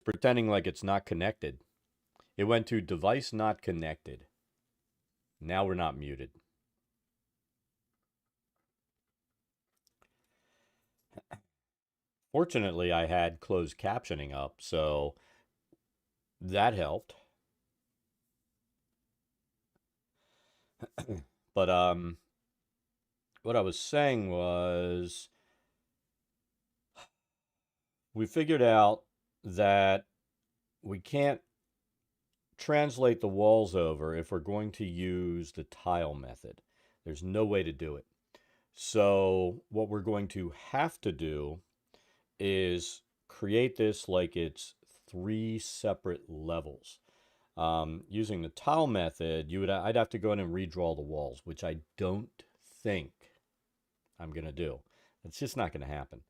pretending like it's not connected. It went to device not connected. Now we're not muted. Fortunately, I had closed captioning up, so that helped. But what I was saying was we figured out that we can't translate the walls over if we're going to use the tile method. There's no way to do it. So what we're going to have to do is create this like it's 3 separate levels. Using the tile method, I'd have to go in and redraw the walls, which I don't think I'm going to do. It's just not going to happen.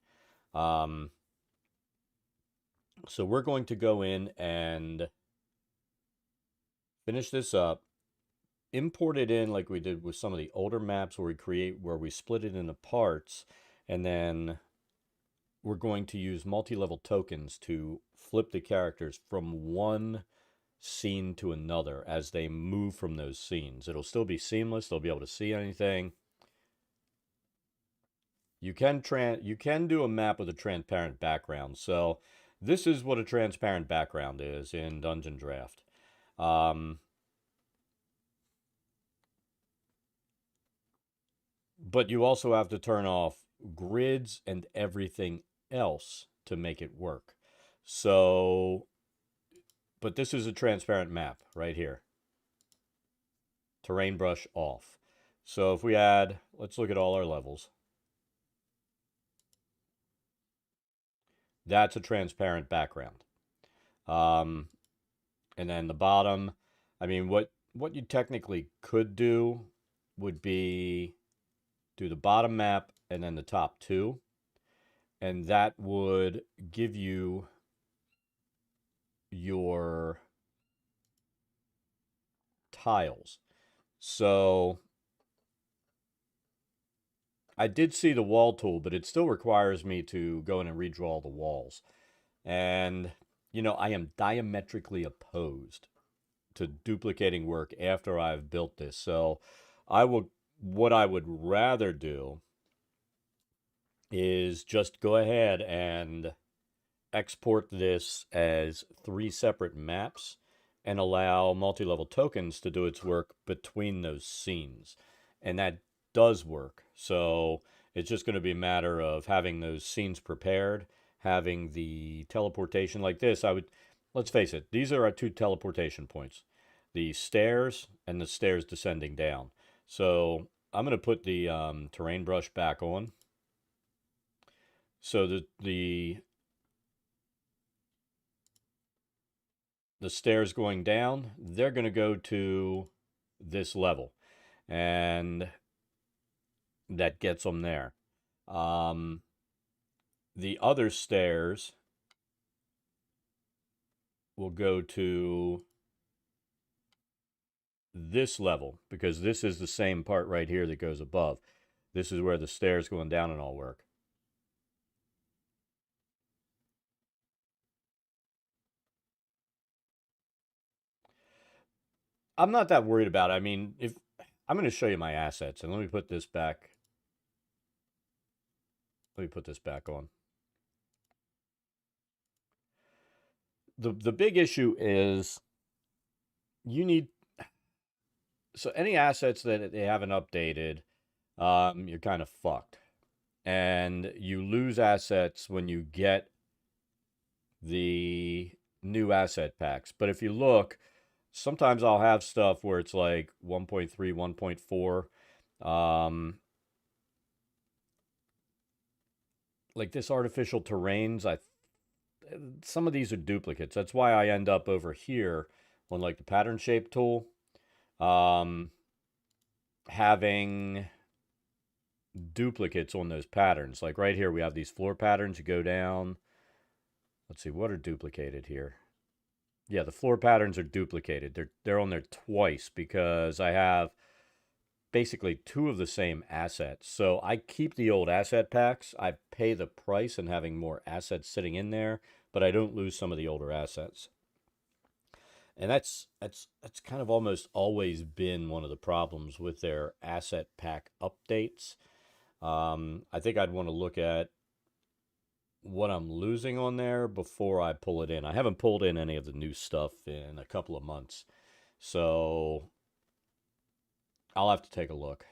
So we're going to go in and finish this up, import it in like we did with some of the older maps where we split it into parts, and then we're going to use multi-level tokens to flip the characters from one scene to another as they move from those scenes. It'll still be seamless. They'll be able to see anything. You can do a map with a transparent background. So this is what a transparent background is in Dungeondraft. But you also have to turn off grids and everything else to make it work. So, but this is a transparent map right here. Terrain brush off. So if we add, let's look at all our levels. That's a transparent background. And then the bottom, I mean, what you technically could do would be do the bottom map and then the top two. And that would give you your tiles. So I did see the wall tool, but it still requires me to go in and redraw the walls. And, you know, I am diametrically opposed to duplicating work after I've built this. So what I would rather do is just go ahead and export this as 3 separate maps and allow multi-level tokens to do its work between those scenes. And that does work. So it's just going to be a matter of having those scenes prepared, having the teleportation like this. Let's face it, these are our 2 teleportation points, the stairs and the stairs descending down. So I'm going to put the terrain brush back on. So the stairs going down, they're going to go to this level. And that gets them there. The other stairs will go to this level, because this is the same part right here that goes above. This is where the stairs going down and all work. I'm not that worried about it. I mean, if I'm going to show you my assets, and let me put this back. Let me put this back on. The big issue is you need, so any assets that they haven't updated, you're kind of fucked. And you lose assets when you get the new asset packs. But if you look, sometimes I'll have stuff where it's like 1.3, 1.4. Like this artificial terrains, some of these are duplicates. That's why I end up over here on like the pattern shape tool, having duplicates on those patterns. Like right here, we have these floor patterns. You go down. Let's see, what are duplicated here? Yeah, the floor patterns are duplicated. They're on there twice because I have basically 2 of the same assets. So I keep the old asset packs. I pay the price and having more assets sitting in there, but I don't lose some of the older assets. And that's kind of almost always been one of the problems with their asset pack updates. I think I'd want to look at what I'm losing on there before I pull it in. I haven't pulled in any of the new stuff in a couple of months, so I'll have to take a look.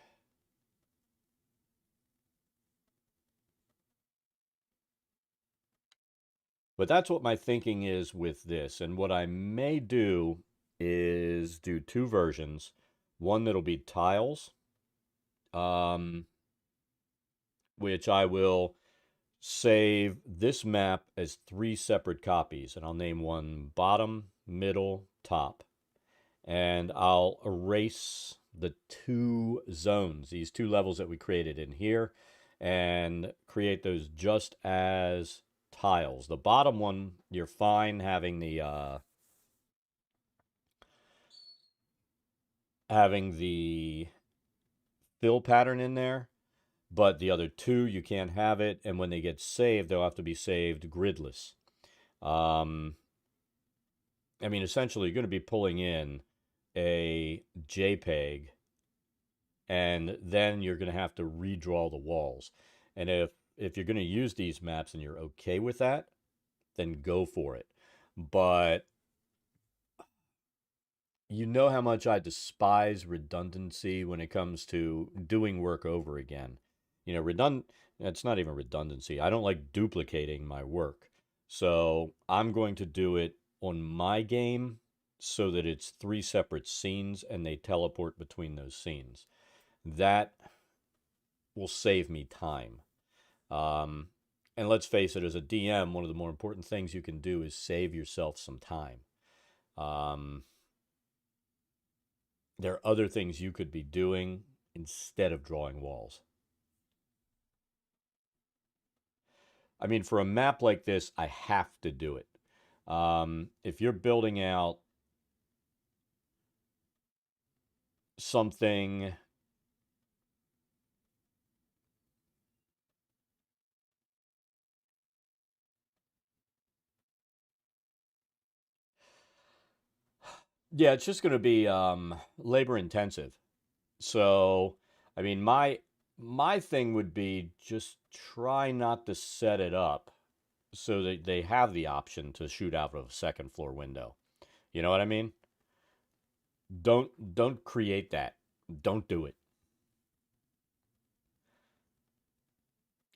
But that's what my thinking is with this. And what I may do is do two versions. One that'll be tiles, um, which I will save this map as three separate copies. And I'll name one bottom, middle, top. And I'll erase the two zones, these two levels that we created in here, and create those just as tiles. The bottom one, you're fine having the fill pattern in there, but the other two you can't have it, and when they get saved, they'll have to be saved gridless. Um, I mean, essentially, you're going to be pulling in a JPEG, and then you're going to have to redraw the walls. And if you're going to use these maps and you're okay with that, then go for it. But you know how much I despise redundancy when it comes to doing work over again. You know, it's not even redundancy. I don't like duplicating my work. So I'm going to do it on my game so that it's three separate scenes and they teleport between those scenes. That will save me time. Um, and let's face it, as a DM, one of the more important things you can do is save yourself some time. Um, there are other things you could be doing instead of drawing walls. I mean, for a map like this, I have to do it. If you're building out something, yeah, it's just going to be labor intensive. So, I mean, my thing would be just try not to set it up so that they have the option to shoot out of a second floor window. You know what I mean? Don't create that. Don't do it.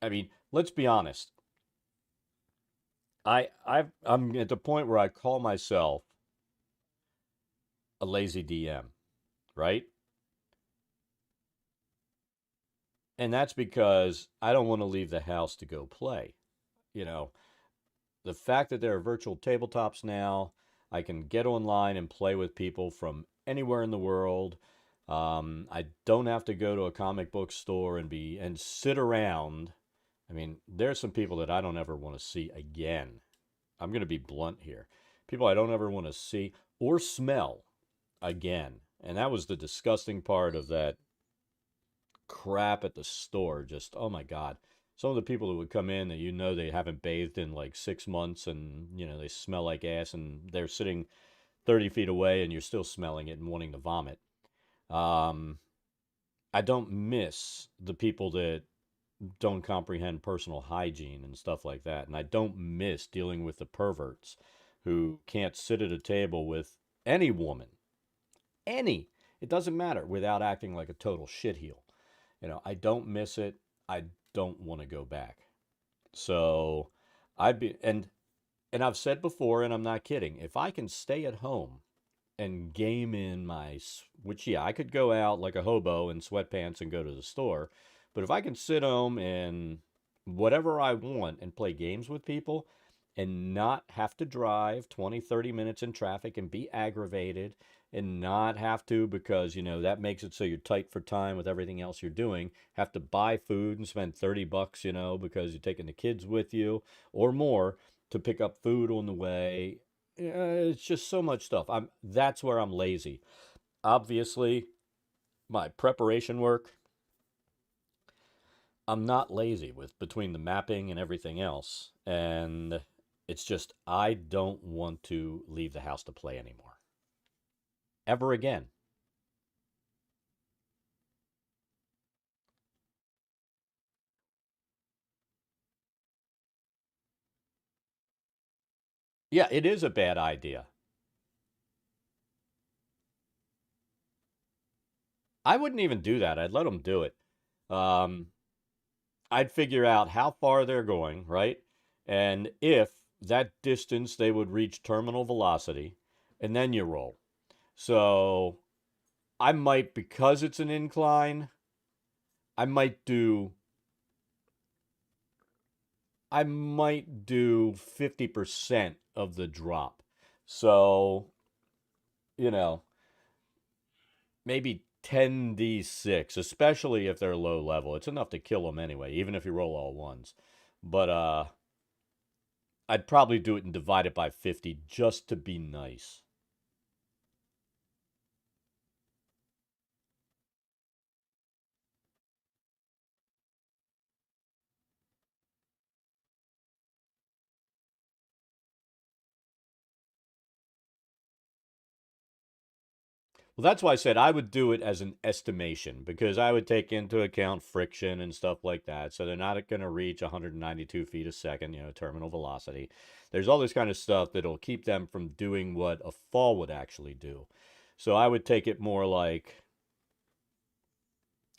I mean, let's be honest. I'm at the point where I call myself a lazy DM, right? And that's because I don't want to leave the house to go play. You know, the fact that there are virtual tabletops now, I can get online and play with people from anywhere in the world. I don't have to go to a comic book store and sit around. I mean, there's some people that I don't ever want to see again. I'm going to be blunt here. People I don't ever want to see or smell again. And that was the disgusting part of that crap at the store. Just, oh my God. Some of the people that would come in that they haven't bathed in like 6 months and, they smell like ass and they're sitting 30 feet away and you're still smelling it and wanting to vomit. Um, I don't miss the people that don't comprehend personal hygiene and stuff like that. And I don't miss dealing with the perverts who can't sit at a table with any woman, any, it doesn't matter, without acting like a total shitheel. I don't miss it. I don't want to go back. So and I've said before, and I'm not kidding, if I can stay at home and game in which, yeah, I could go out like a hobo in sweatpants and go to the store, but if I can sit home and whatever I want and play games with people and not have to drive 20, 30 minutes in traffic and be aggravated and not have to, because, that makes it so you're tight for time with everything else you're doing, have to buy food and spend 30 bucks, because you're taking the kids with you or more to pick up food on the way. It's just so much stuff. That's where I'm lazy. Obviously, my preparation work, I'm not lazy with between the mapping and everything else. And It's just I don't want to leave the house to play anymore. Ever again. Yeah, it is a bad idea. I wouldn't even do that. I'd let them do it. Um, I'd figure out how far they're going, right? And if that distance they would reach terminal velocity, and then you roll. So I might, because it's an incline, I might do I might do 50% of the drop. So, you know, maybe 10d6, especially if they're low level. It's enough to kill them anyway, even if you roll all ones. But I'd probably do it and divide it by 50 just to be nice. Well, that's why I said I would do it as an estimation because I would take into account friction and stuff like that. So they're not going to reach 192 feet a second, terminal velocity. There's all this kind of stuff that'll keep them from doing what a fall would actually do. So I would take it more like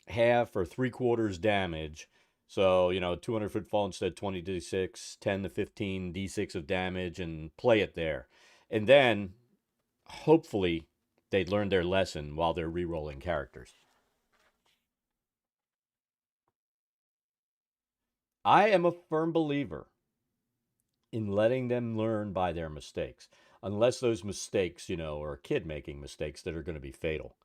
half or three quarters damage. So, 200-foot fall instead 20d6, 10 to 15 d6 of damage, and play it there. And then hopefully they learn their lesson while they're re rolling characters. I am a firm believer in letting them learn by their mistakes, unless those mistakes, are a kid making mistakes that are going to be fatal.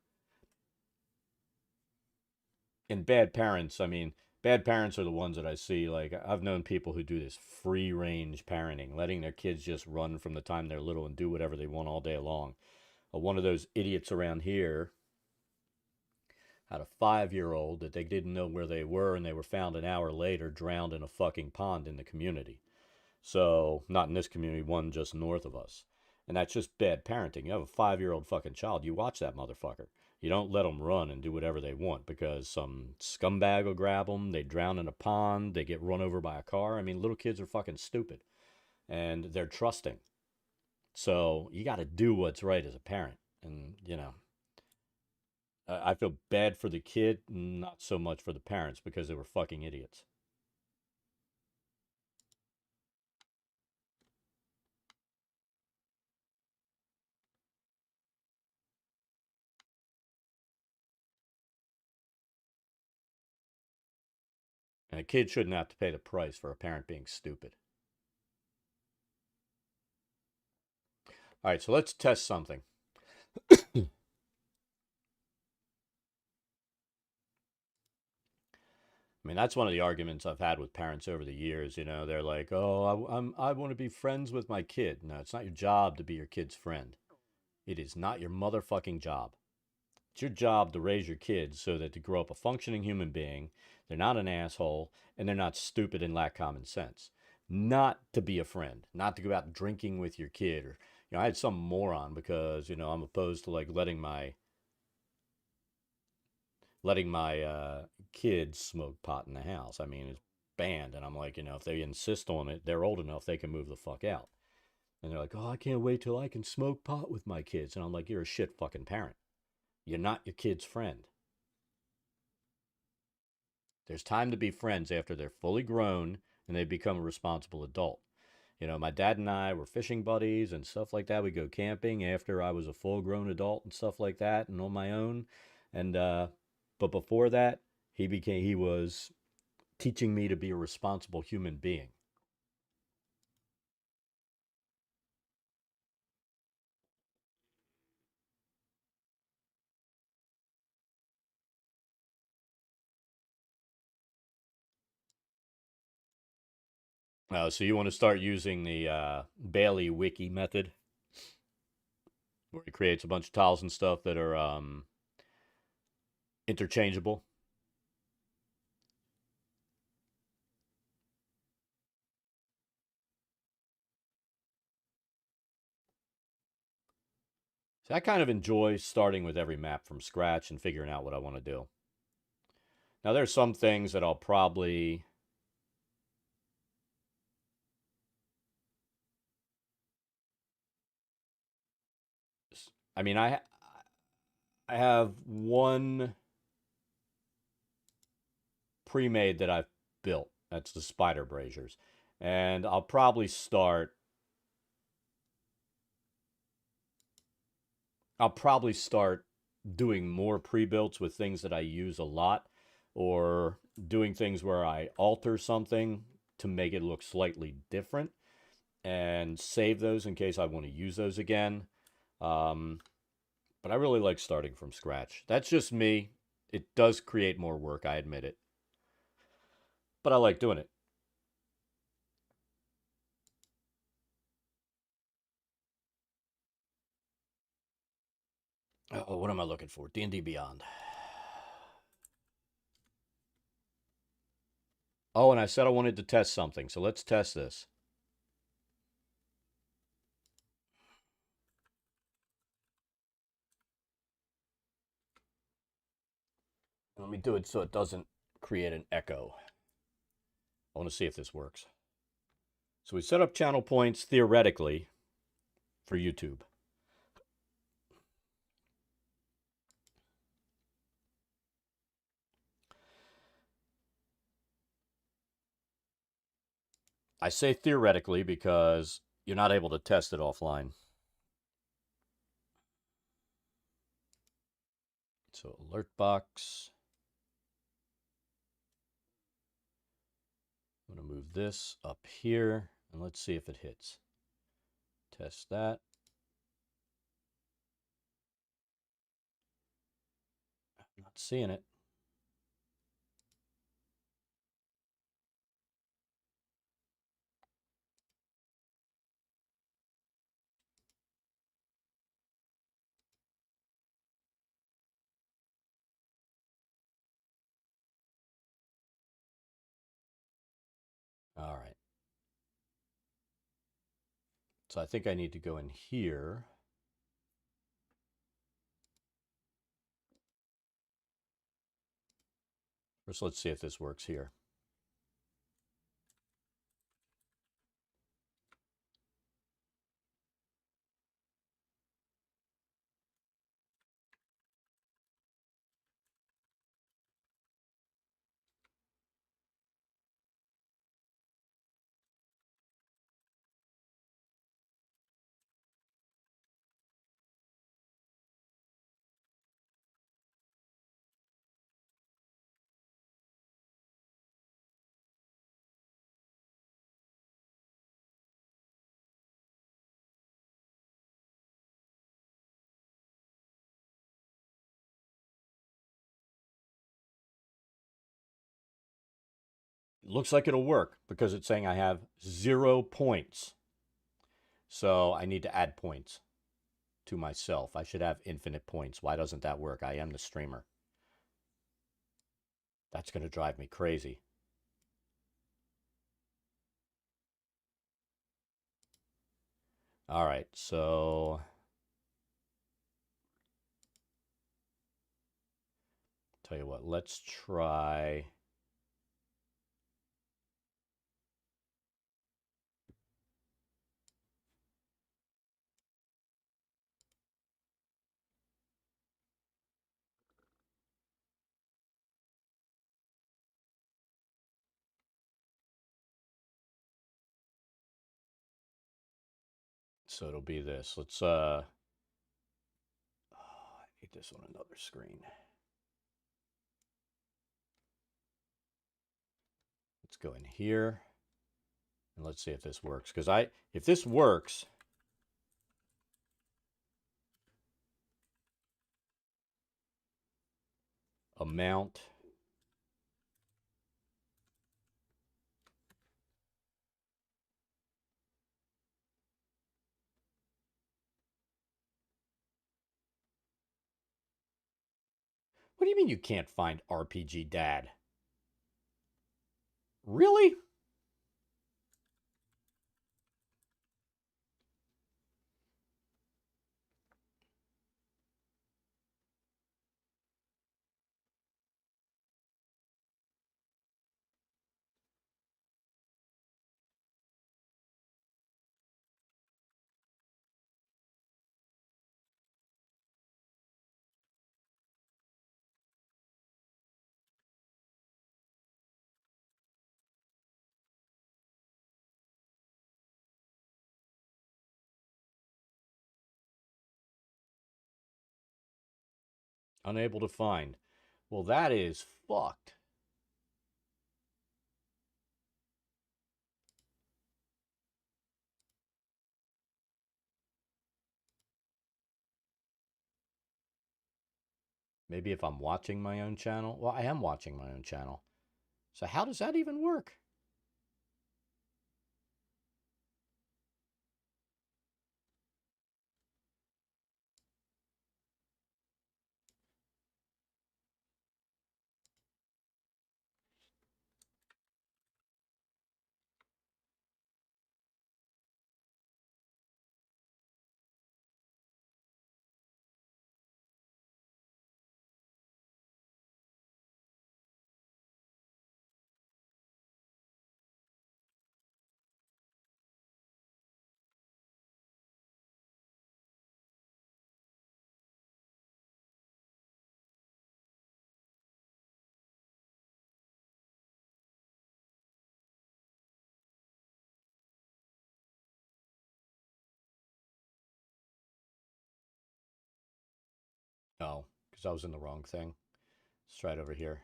And bad parents, I mean, bad parents are the ones that I see. Like, I've known people who do this free range parenting, letting their kids just run from the time they're little and do whatever they want all day long. One of those idiots around here had a 5 year old that they didn't know where they were, and they were found an hour later drowned in a fucking pond in the community. So, not in this community, one just north of us. And that's just bad parenting. You have a 5 year old fucking child, you watch that motherfucker. You don't let them run and do whatever they want because some scumbag will grab them, they drown in a pond, they get run over by a car. I mean, little kids are fucking stupid and they're trusting. So, you got to do what's right as a parent. And, I feel bad for the kid, not so much for the parents because they were fucking idiots. And a kid shouldn't have to pay the price for a parent being stupid. All right, so let's test something. I mean, that's one of the arguments I've had with parents over the years. They're like, "Oh, I want to be friends with my kid." No, it's not your job to be your kid's friend. It is not your motherfucking job. It's your job to raise your kids so that they grow up a functioning human being. They're not an asshole and they're not stupid and lack common sense. Not to be a friend, not to go out drinking with your kid or I had some moron because I'm opposed to like letting my kids smoke pot in the house. I mean, it's banned, and I'm like, if they insist on it, they're old enough they can move the fuck out. And they're like, oh, I can't wait till I can smoke pot with my kids. And I'm like, you're a shit fucking parent. You're not your kid's friend. There's time to be friends after they're fully grown and they become a responsible adult. My dad and I were fishing buddies and stuff like that. We go camping after I was a full grown adult and stuff like that and on my own. And but before that, he was teaching me to be a responsible human being. So you want to start using the Bailey Wiki method, where it creates a bunch of tiles and stuff that are interchangeable. So I kind of enjoy starting with every map from scratch and figuring out what I want to do. Now, there's some things that I'll probably... I mean, I have one pre-made that I've built. That's the spider braziers. And I'll probably start doing more pre-builts with things that I use a lot, or doing things where I alter something to make it look slightly different and save those in case I want to use those again. But I really like starting from scratch. That's just me. It does create more work, I admit it. But I like doing it. Oh, what am I looking for? D&D Beyond. Oh, and I said I wanted to test something, so let's test this. Let me do it so it doesn't create an echo. I want to see if this works. So we set up channel points theoretically for YouTube. I say theoretically because you're not able to test it offline. So alert box. I'm going to move this up here and let's see if it hits. Test that. I'm not seeing it. All right. So I think I need to go in here. First, let's see if this works here. It looks like it'll work because it's saying I have 0 points. So I need to add points to myself. I should have infinite points. Why doesn't that work? I am the streamer. That's going to drive me crazy. All right, so tell you what, let's try. So it'll be this. Let's I need this on another screen. Let's go in here and let's see if this works. Because if this works, amount. What do you mean you can't find RPG Dad? Really? Unable to find. Well, that is fucked. Maybe if I'm watching my own channel. Well, I am watching my own channel. So how does that even work? No, because I was in the wrong thing. Let's try it over here.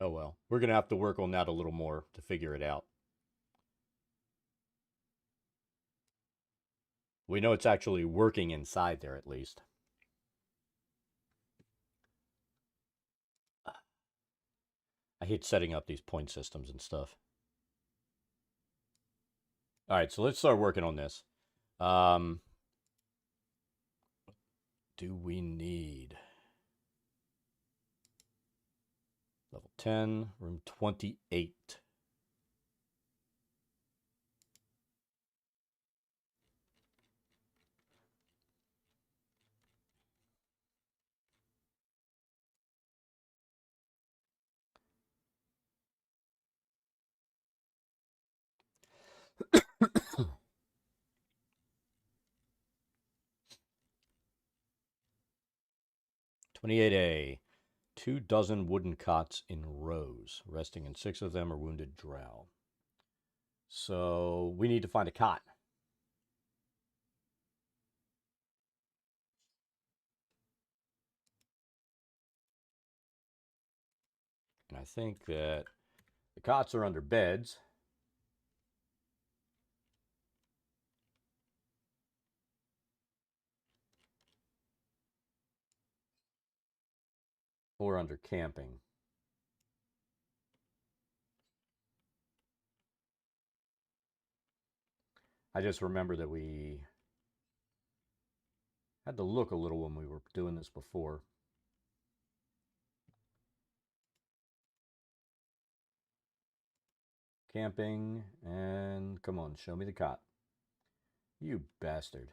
Oh well. We're going to have to work on that a little more to figure it out. We know it's actually working inside there at least. I hate setting up these point systems and stuff. All right, so let's start working on this. Um, do we need level 10, room 28? Twenty-eight A. 2 dozen wooden cots in rows. Resting in 6 of them are wounded drow. So we need to find a cot. And I think that the cots are under beds. Or under camping. I just remember that we had to look a little when we were doing this before. Camping, and come on, show me the cot. You bastard.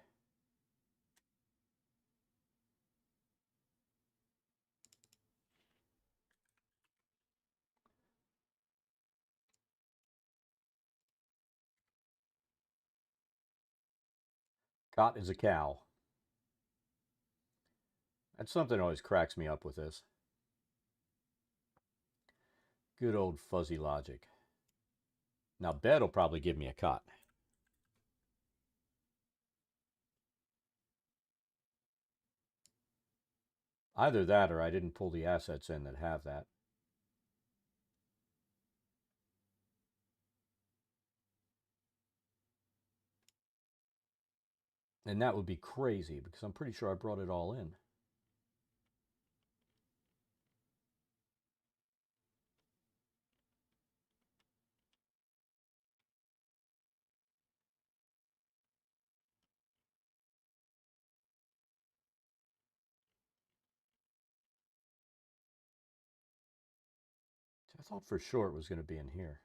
Cot is a cow. That's something that always cracks me up with this. Good old fuzzy logic. Now, bed will probably give me a cot. Either that or I didn't pull the assets in that have that. And that would be crazy because I'm pretty sure I brought it all in. I thought for sure it was going to be in here.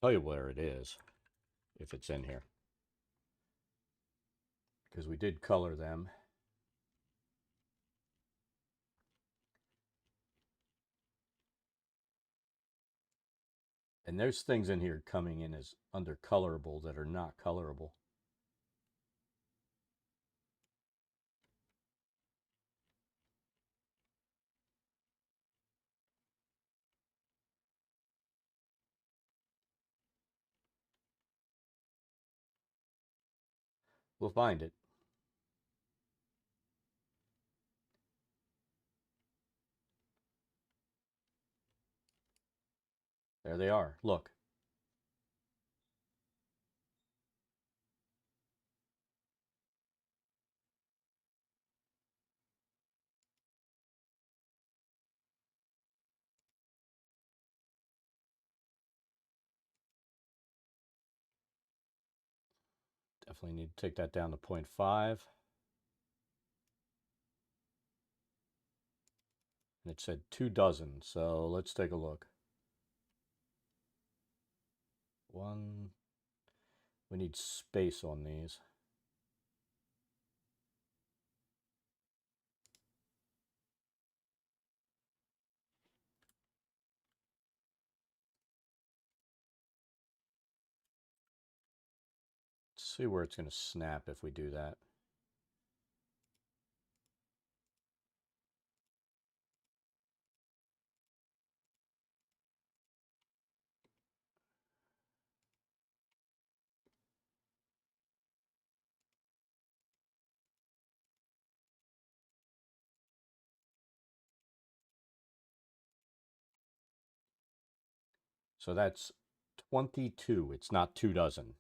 Tell you where it is, if it's in here. Because we did color them. And there's things in here coming in as under colorable that are not colorable. We'll find it. There they are. Look. Definitely need to take that down to 0.5. And it said 2 dozen, so let's take a look. 1. We need space on these. Let's see where it's going to snap if we do that. So that's 22. It's not 2 dozen.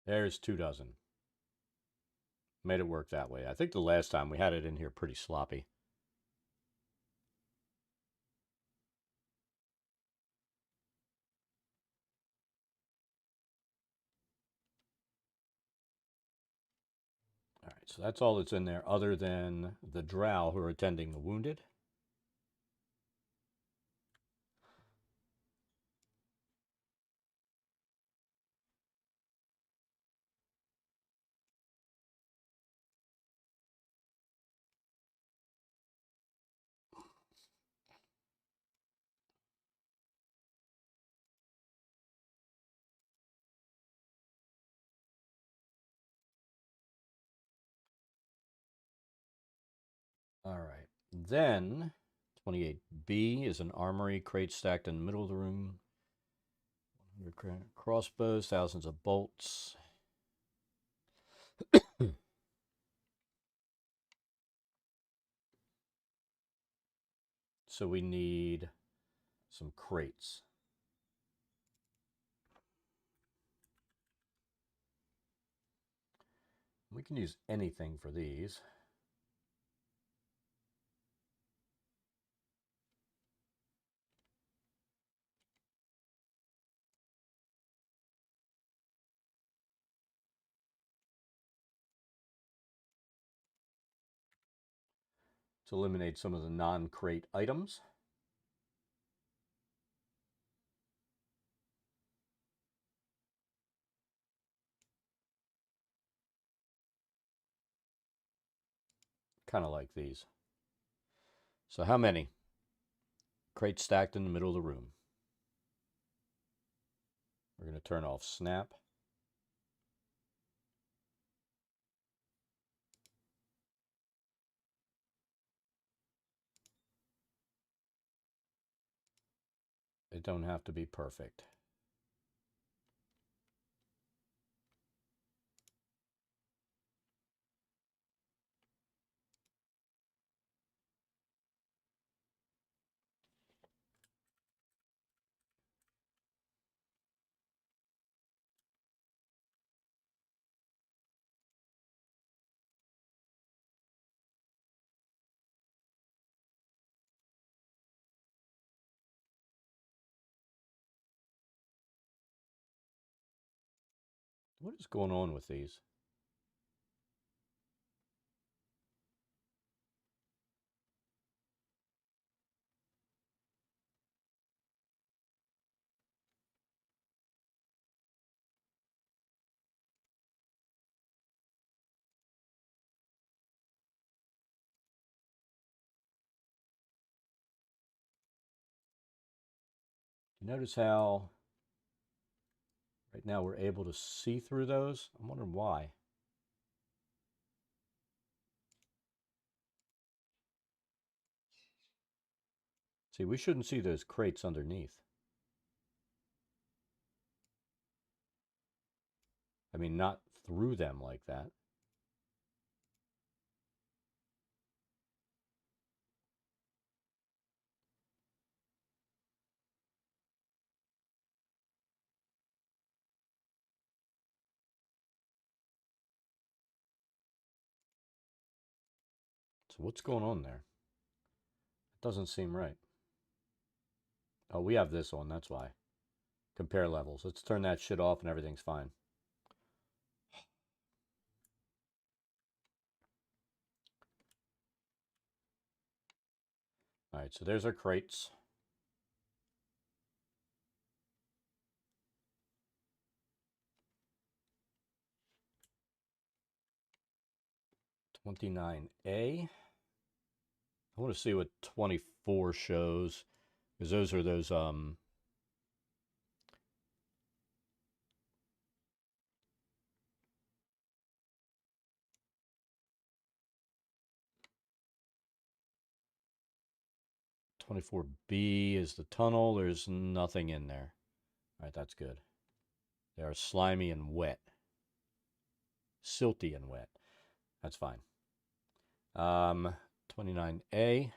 There's 2 dozen. Made it work that way. I think the last time we had it in here pretty sloppy. All right, so that's all that's in there other than the drow who are attending the wounded. All right. Then 28B is an armory, crate stacked in the middle of the room. 100 crossbows, thousands of bolts. So we need some crates. We can use anything for these. Let's eliminate some of the non-crate items. Kind of like these. So how many? Crates stacked in the middle of the room. We're going to turn off snap. It don't have to be perfect. What is going on with these? Notice how right now we're able to see through those? I'm wondering why. See, we shouldn't see those crates underneath. I mean, not through them like that. So what's going on there? It doesn't seem right. Oh, we have this on, that's why. Compare levels. Let's turn that shit off and everything's fine. All right, so there's our crates. $29A. I want to see what 24 shows, because those are those 24B is the tunnel. There's nothing in there. All right, that's good. They are slimy and wet. Silty and wet. That's fine. 29A.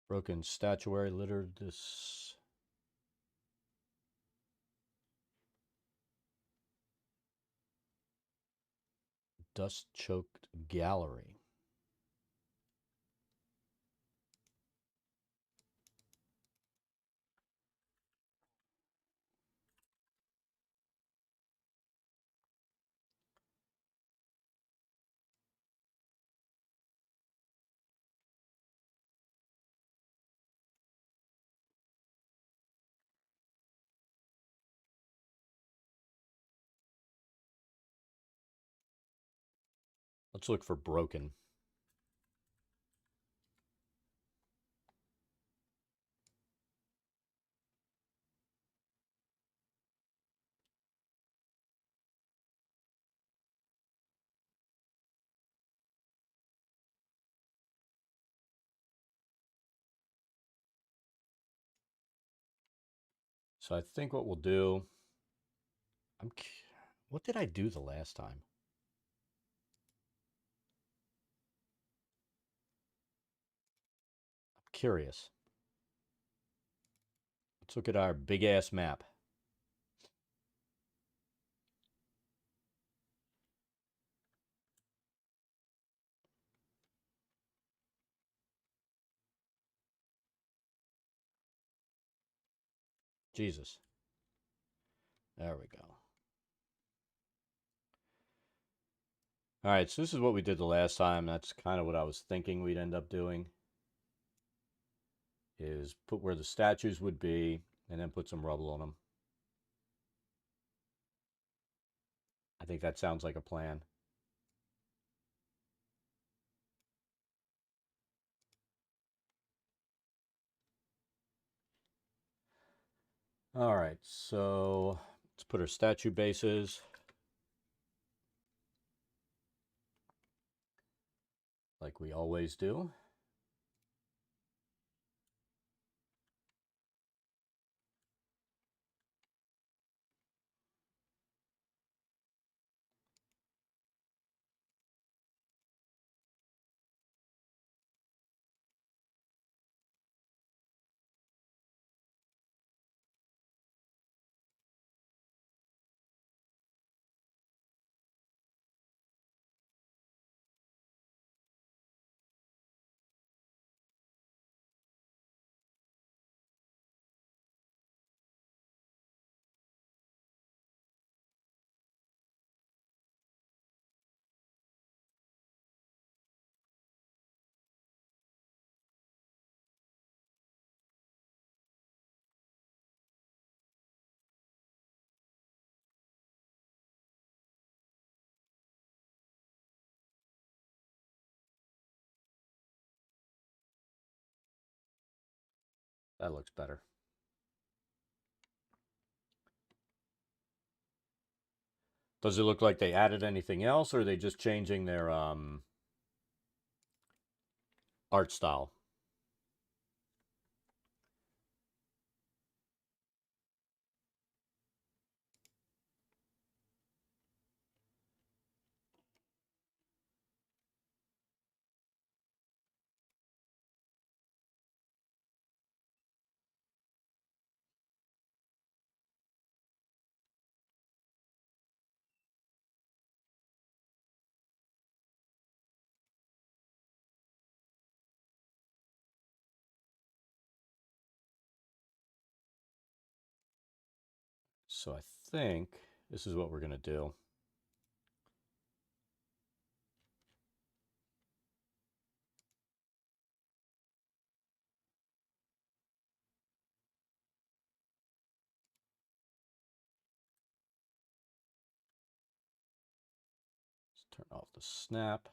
Broken statuary littered this. Dust-choked gallery. Let's look for broken. So I think what we'll do, what did I do the last time? I'm curious. Let's look at our big ass map. Jesus. There we go. All right, so this is what we did the last time. That's kind of what I was thinking we'd end up doing, is put where the statues would be and then put some rubble on them. I think that sounds like a plan. All right, so let's put our statue bases. Like we always do. That looks better. Does it look like they added anything else, or are they just changing their art style? So I think this is what we're going to do. Let's turn off the snap.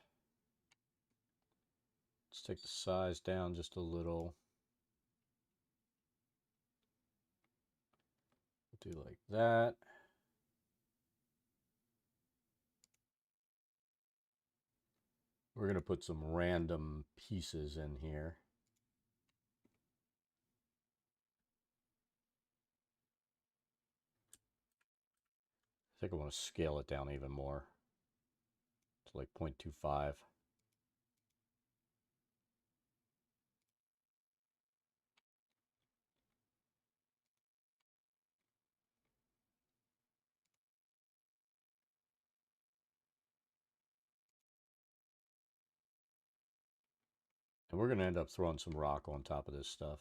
Let's take the size down just a little. Do like that. We're going to put some random pieces in here. I think I want to scale it down even more to like 0.25. And we're going to end up throwing some rock on top of this stuff.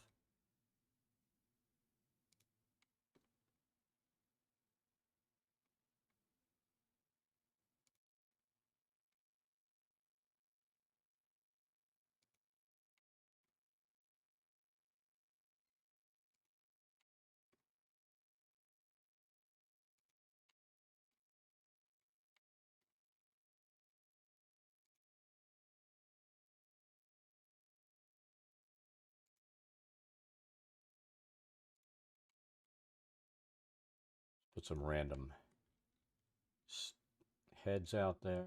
Put some random heads out there.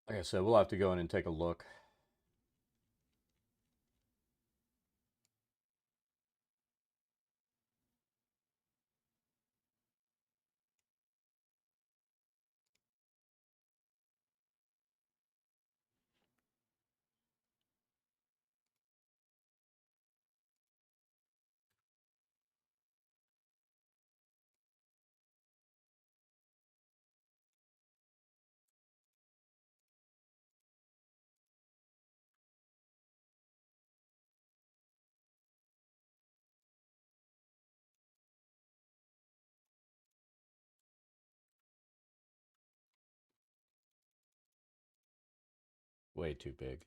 Like I said, we'll have to go in and take a look. Way too big.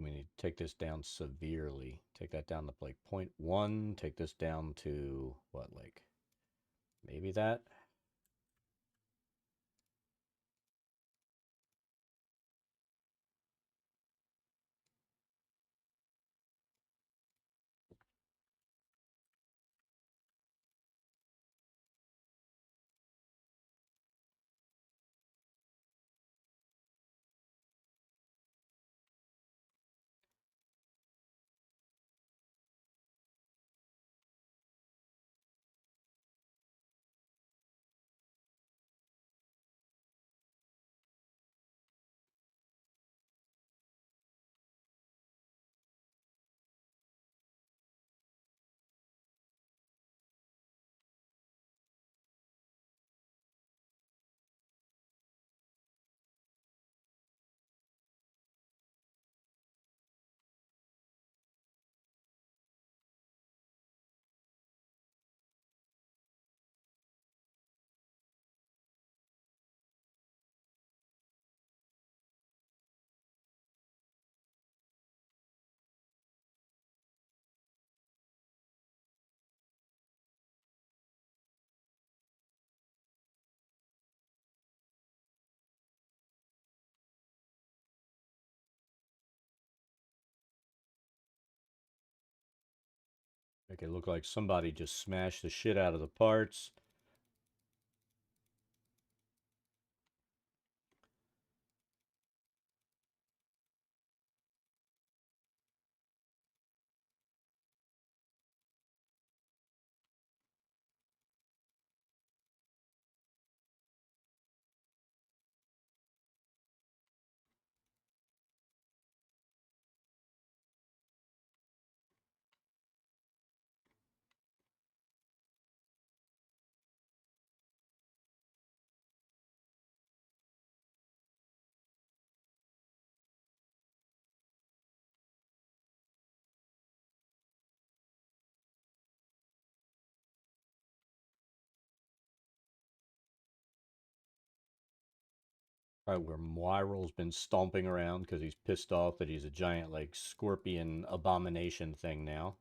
We need to take this down severely. Take that down to like 0.1. Take this down to what, like maybe that? Make it look like somebody just smashed the shit out of the parts. Right where Muiral's been stomping around because he's pissed off that he's a giant, like, scorpion abomination thing now.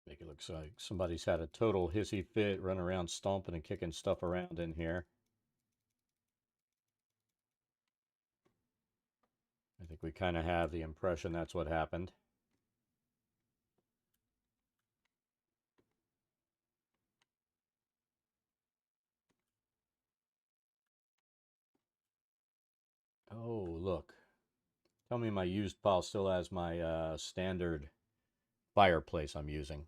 Make it look like somebody's had a total hissy fit, run around stomping and kicking stuff around in here. I think we kind of have the impression that's what happened. look. Tell me my used pile still has my standard fireplace I'm using.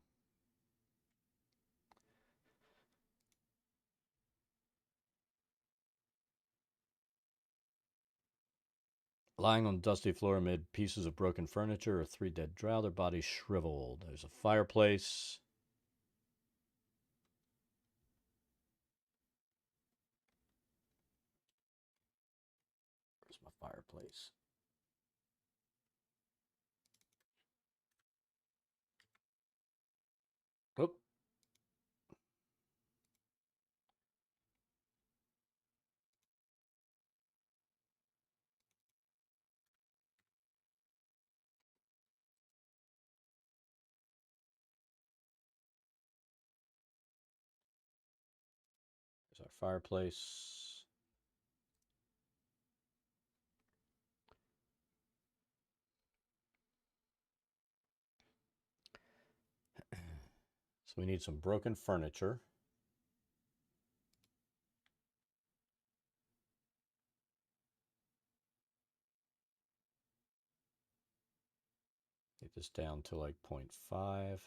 Lying on the dusty floor amid pieces of broken furniture are 3 dead drow, their bodies shriveled. There's a fireplace. Where's my fireplace? Oop. There's our fireplace. So we need some broken furniture. Get this down to like 0.5.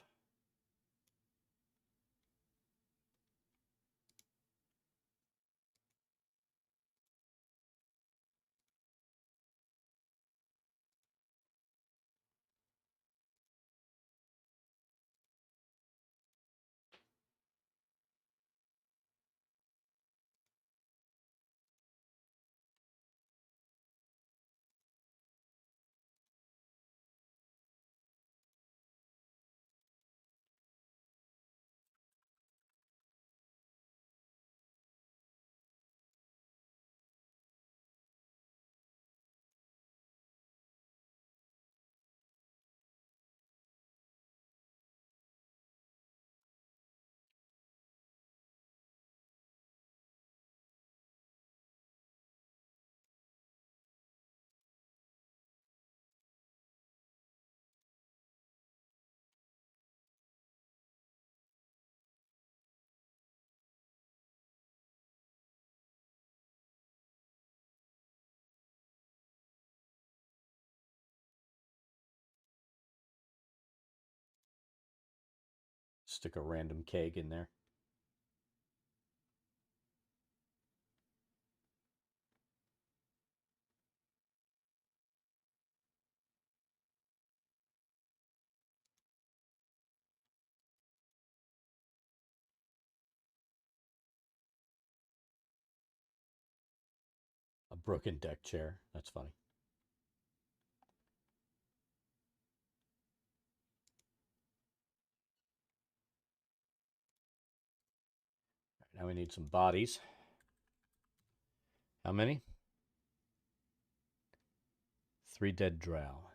Stick a random keg in there. A broken deck chair. That's funny. Now we need some bodies. How many? 3 dead drow.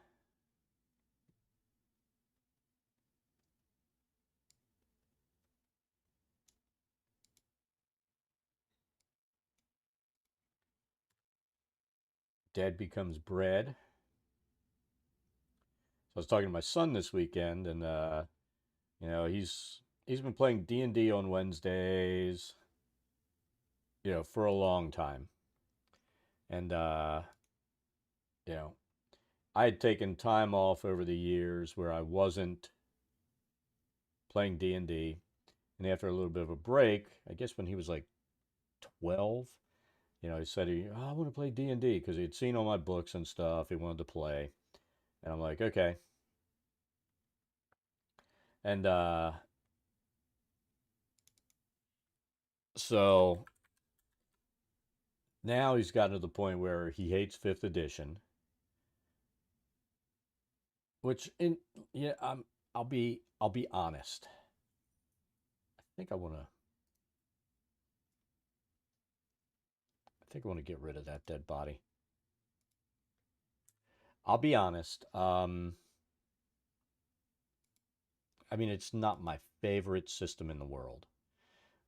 Dead becomes bread. So I was talking to my son this weekend, and you know, he's been playing D&D on Wednesdays, you know, for a long time. And you know, I had taken time off over the years where I wasn't playing D&D. And after a little bit of a break, I guess when he was like 12, you know, he said, I want to play D&D because he'd seen all my books and stuff. He wanted to play. And I'm like, okay. And so now he's gotten to the point where he hates 5th edition, which yeah, I'll be honest. I think I want to get rid of that dead body. I'll be honest. I mean, it's not my favorite system in the world,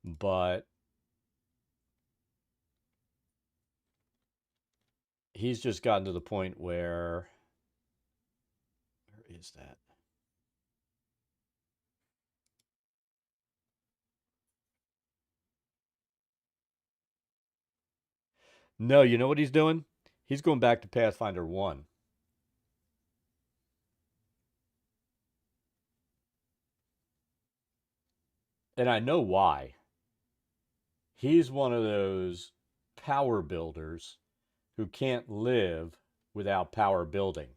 but he's just gotten to the point where is that? No, you know what he's doing? He's going back to Pathfinder 1. And I know why. He's one of those power builders who can't live without power building.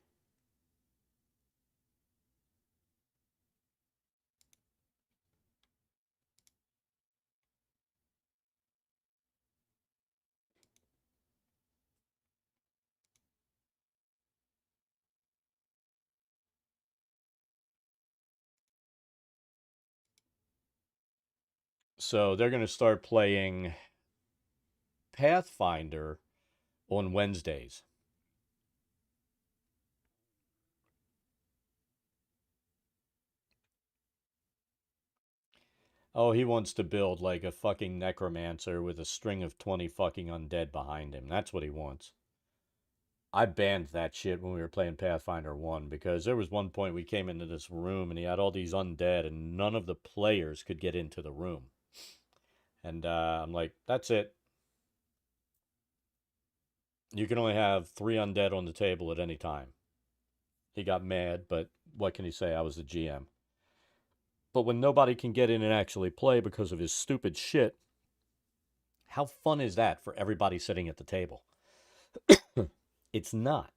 So they're going to start playing Pathfinder on Wednesdays. Oh, he wants to build like a fucking necromancer with a string of 20 fucking undead behind him. That's what he wants. I banned that shit when we were playing Pathfinder 1 because there was one point we came into this room and he had all these undead and none of the players could get into the room. And I'm like, that's it. You can only have 3 undead on the table at any time. He got mad, but what can he say? I was the GM. But when nobody can get in and actually play because of his stupid shit, how fun is that for everybody sitting at the table? It's not.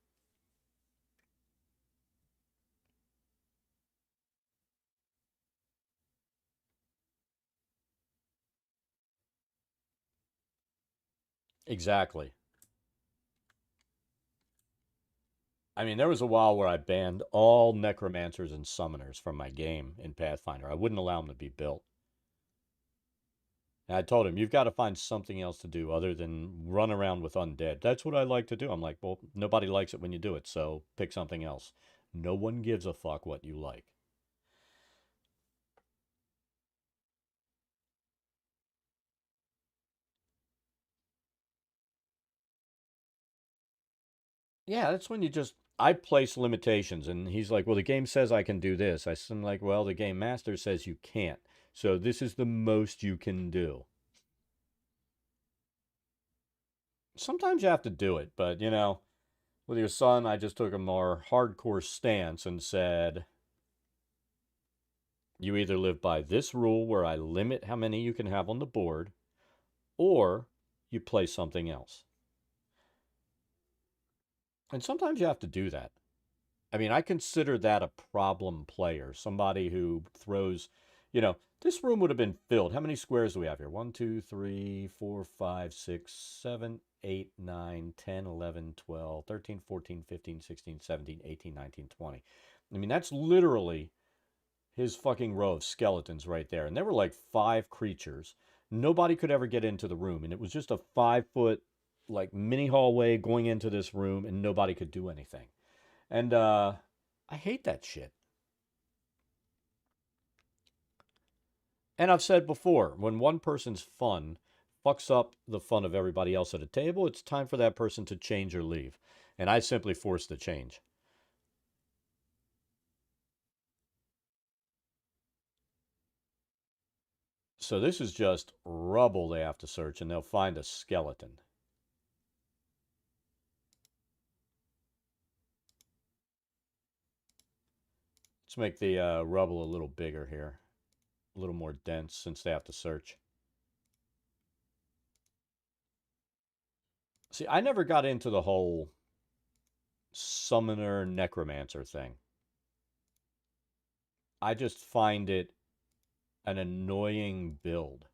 Exactly. I mean, there was a while where I banned all necromancers and summoners from my game in Pathfinder. I wouldn't allow them to be built. And I told him, you've got to find something else to do other than run around with undead. That's what I like to do. I'm like, well, nobody likes it when you do it, so pick something else. No one gives a fuck what you like. Yeah, that's when you just I place limitations and he's like, "Well, the game says I can do this." I'm like, "Well, the game master says you can't. So this is the most you can do." Sometimes you have to do it, but with your son, I just took a more hardcore stance and said, "You either live by this rule where I limit how many you can have on the board, or you play something else." And sometimes you have to do that. I mean, I consider that a problem player, somebody who throws, this room would have been filled. How many squares do we have here? 1, 2, 3, 4, 5, 6, 7, 8, 9, 10, 11, 12, 13, 14, 15, 16, 17, 18, 19, 20. I mean, that's literally his fucking row of skeletons right there. And there were like 5 creatures. Nobody could ever get into the room. And it was just a 5-foot, like, mini hallway going into this room, and nobody could do anything. And I hate that shit. And I've said before, when one person's fun fucks up the fun of everybody else at a table, it's time for that person to change or leave. And I simply forced the change. So this is just rubble they have to search, and they'll find a skeleton. Let's make the rubble a little bigger here, a little more dense since they have to search. See, I never got into the whole summoner necromancer thing. I just find it an annoying build.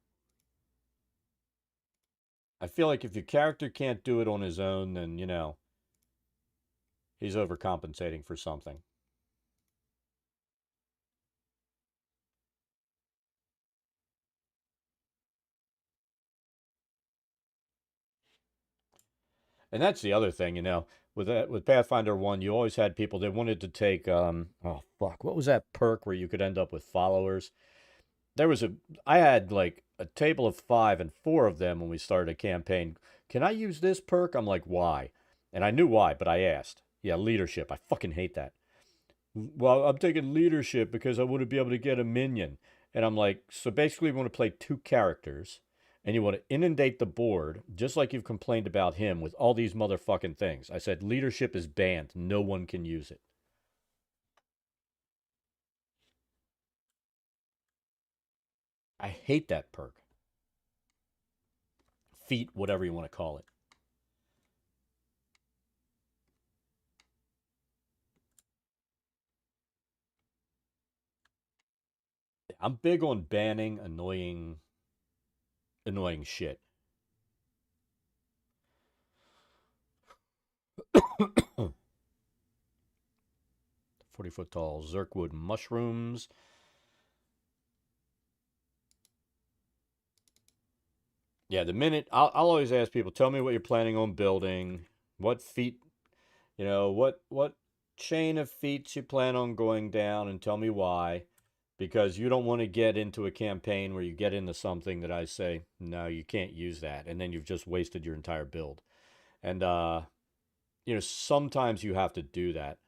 I feel like if your character can't do it on his own, then, he's overcompensating for something. And that's the other thing, with Pathfinder 1, you always had people that wanted to take oh fuck, what was that perk where you could end up with followers? There was a I had like a table of 5 and 4 of them when we started a campaign. Can I use this perk? I'm like, "Why?" And I knew why, but I asked. Yeah, leadership. I fucking hate that. Well, I'm taking leadership because I want to be able to get a minion. And I'm like, so basically, we want to play 2 characters, and you want to inundate the board, just like you've complained about him, with all these motherfucking things. I said leadership is banned. No one can use it. I hate that perk. Feat, whatever you want to call it. I'm big on banning annoying shit. 40-foot tall Zerkwood mushrooms. Yeah, the minute I'll always ask people, tell me what you're planning on building, what feat, what chain of feats you plan on going down, and tell me why. Because you don't want to get into a campaign where you get into something that I say, no, you can't use that, and then you've just wasted your entire build. And sometimes you have to do that.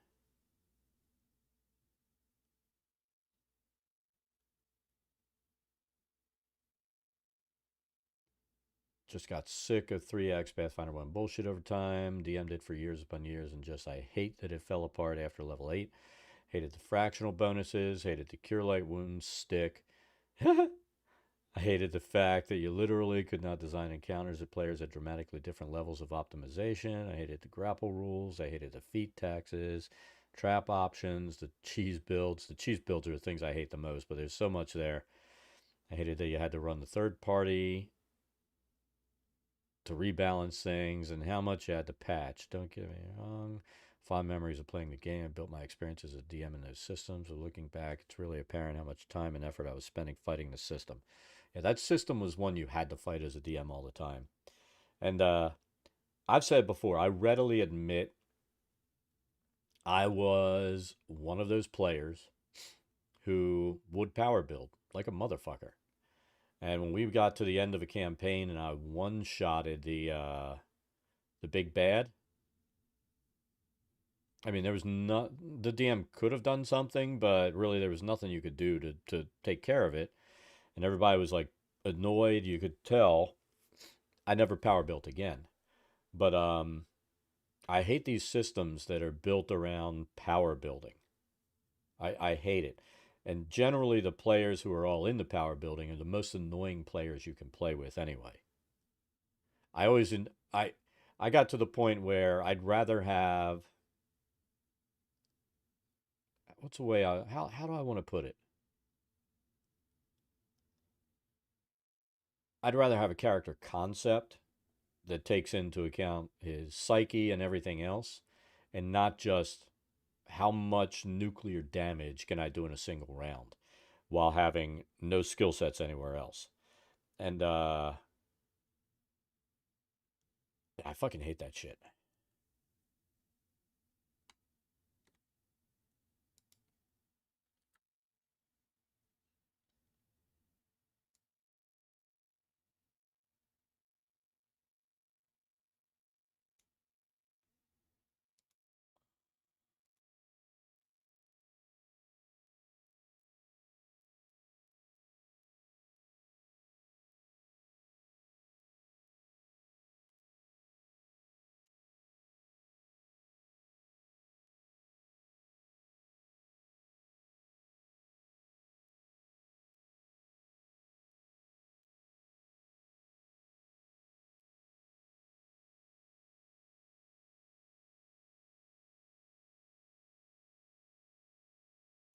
Just got sick of 3x Pathfinder 1 bullshit over time. DM'd it for years upon years, and just I hate that it fell apart after level 8. Hated the fractional bonuses. Hated the Cure Light Wounds stick. I hated the fact that you literally could not design encounters at players at dramatically different levels of optimization. I hated the grapple rules. I hated the feat taxes, trap options, the cheese builds. The cheese builds are the things I hate the most, but there's so much there. I hated that you had to run the third party to rebalance things and how much you had to patch. Don't get me wrong. Fond memories of playing the game. I built my experience as a DM in those systems. But looking back, it's really apparent how much time and effort I was spending fighting the system. Yeah, that system was one you had to fight as a DM all the time. And I've said before, I readily admit I was one of those players who would power build like a motherfucker. And when we got to the end of a campaign and I one-shotted the big bad, I mean, there was not the DM could have done something, but really there was nothing you could do to take care of it. And everybody was like annoyed. You could tell. I never power built again. But I hate these systems that are built around power building. I hate it. And generally, the players who are all into power building are the most annoying players you can play with anyway. I always I got to the point where I'd rather have what's the way how do I want to put it? I'd rather have a character concept that takes into account his psyche and everything else, and not just how much nuclear damage can I do in a single round while having no skill sets anywhere else. And I fucking hate that shit.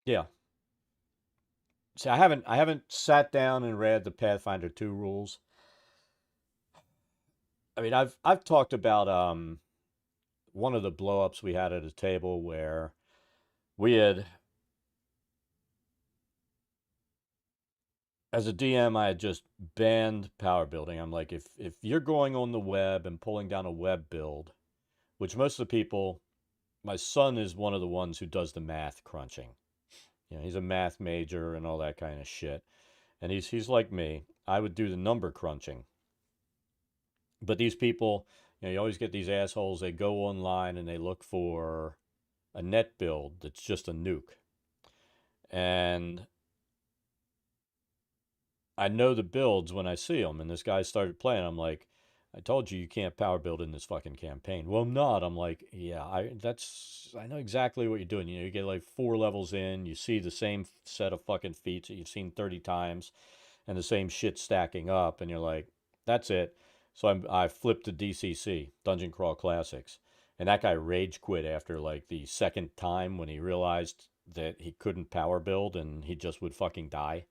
Yeah. See, I haven't sat down and read the Pathfinder 2 rules. I mean, I've talked about one of the blowups we had at a table where we had, as a DM, I had just banned power building. I'm like, if you're going on the web and pulling down a web build, which most of the people, my son is one of the ones who does the math crunching. He's a math major and all that kind of shit. And he's like me. I would do the number crunching. But these people, you always get these assholes. They go online and they look for a net build that's just a nuke. And I know the builds when I see them. And this guy started playing. I'm like, I told you can't power build in this fucking campaign. Well, I'm not. I'm like, yeah, I know exactly what you're doing. You get like 4 levels in, you see the same set of fucking feats that you've seen 30 times, and the same shit stacking up, and you're like, that's it. So I flipped to DCC, Dungeon Crawl Classics, and that guy rage quit after like the second time when he realized that he couldn't power build and he just would fucking die.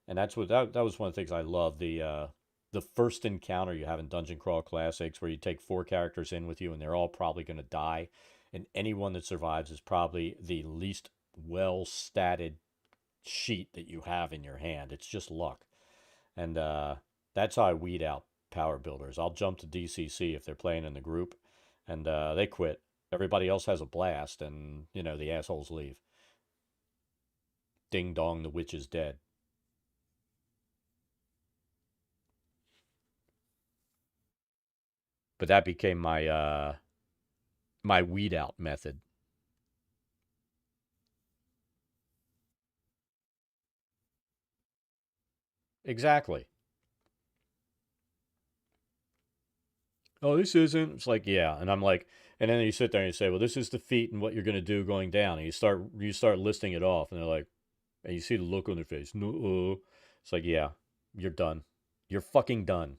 And that was one of the things I love, the first encounter you have in Dungeon Crawl Classics, where you take 4 characters in with you and they're all probably going to die, and anyone that survives is probably the least well statted sheet that you have in your hand. It's just luck. And that's how I weed out power builders. I'll jump to DCC if they're playing in the group, and they quit. Everybody else has a blast, and the assholes leave. Ding dong, the witch is dead. But that became my weed out method. Exactly. Oh, this isn't. It's like, yeah, and I'm like, and then you sit there and you say, well, this is the feat and what you're going to do going down, and you start listing it off, and they're like, and you see the look on their face. No, it's like, yeah, you're done. You're fucking done.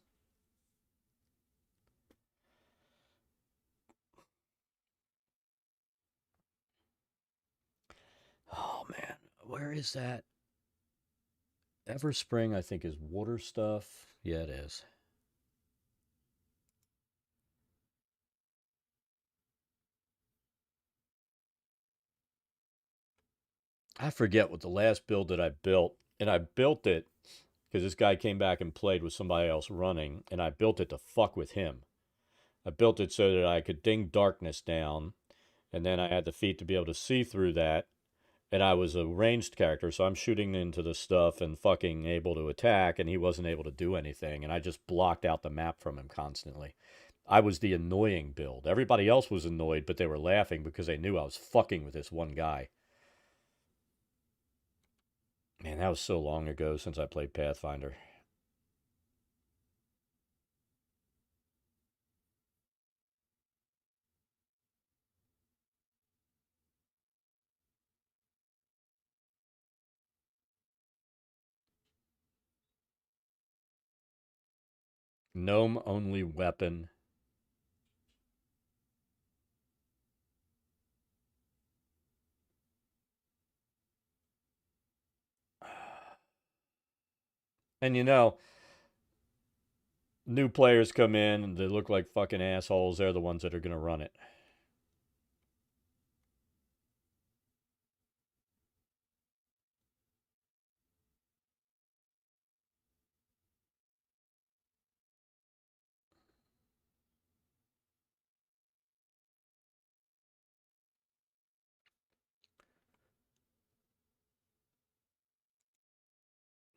Oh man, where is that? Everspring, I think, is water stuff. Yeah, it is. I forget what the last build that I built, and I built it because this guy came back and played with somebody else running, and I built it to fuck with him. I built it so that I could ding darkness down, and then I had the feat to be able to see through that. And I was a ranged character, so I'm shooting into the stuff and fucking able to attack, and he wasn't able to do anything, and I just blocked out the map from him constantly. I was the annoying build. Everybody else was annoyed, but they were laughing because they knew I was fucking with this one guy. Man, that was so long ago since I played Pathfinder. Gnome only weapon. And new players come in and they look like fucking assholes. They're the ones that are going to run it.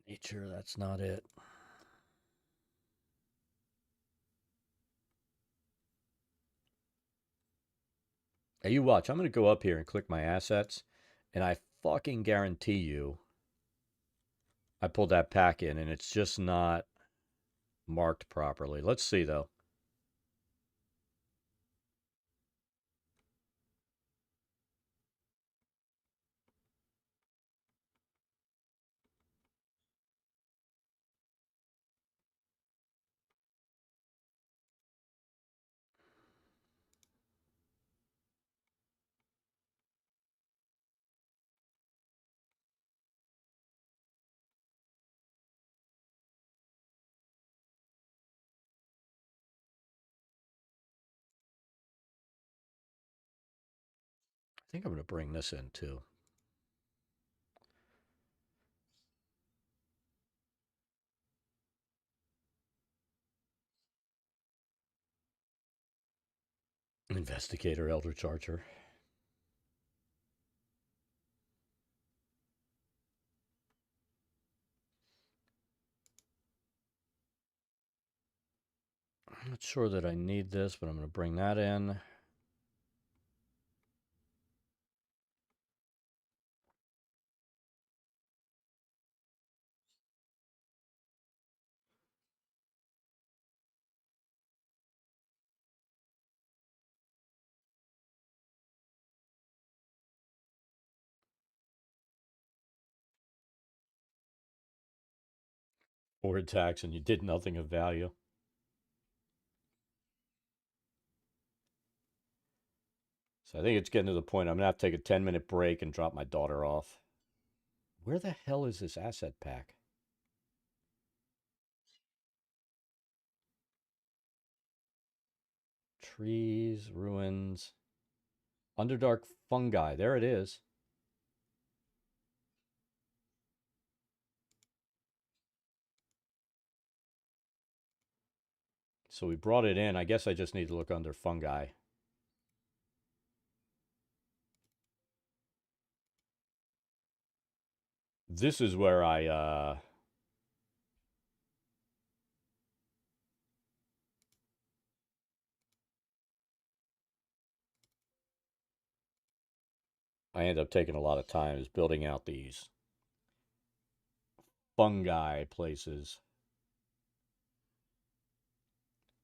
Nature, that's not it. Hey, you watch. I'm going to go up here and click my assets, and I fucking guarantee you I pulled that pack in and it's just not marked properly. Let's see though. I think I'm going to bring this in too. Investigator Elder Charger. I'm not sure that I need this, but I'm going to bring that in. Or attacks and you did nothing of value. So I think it's getting to the point I'm going to have to take a 10-minute break and drop my daughter off. Where the hell is this asset pack? Trees, ruins, Underdark fungi. There it is. So we brought it in. I guess I just need to look under fungi. This is where I end up taking a lot of time is building out these fungi places.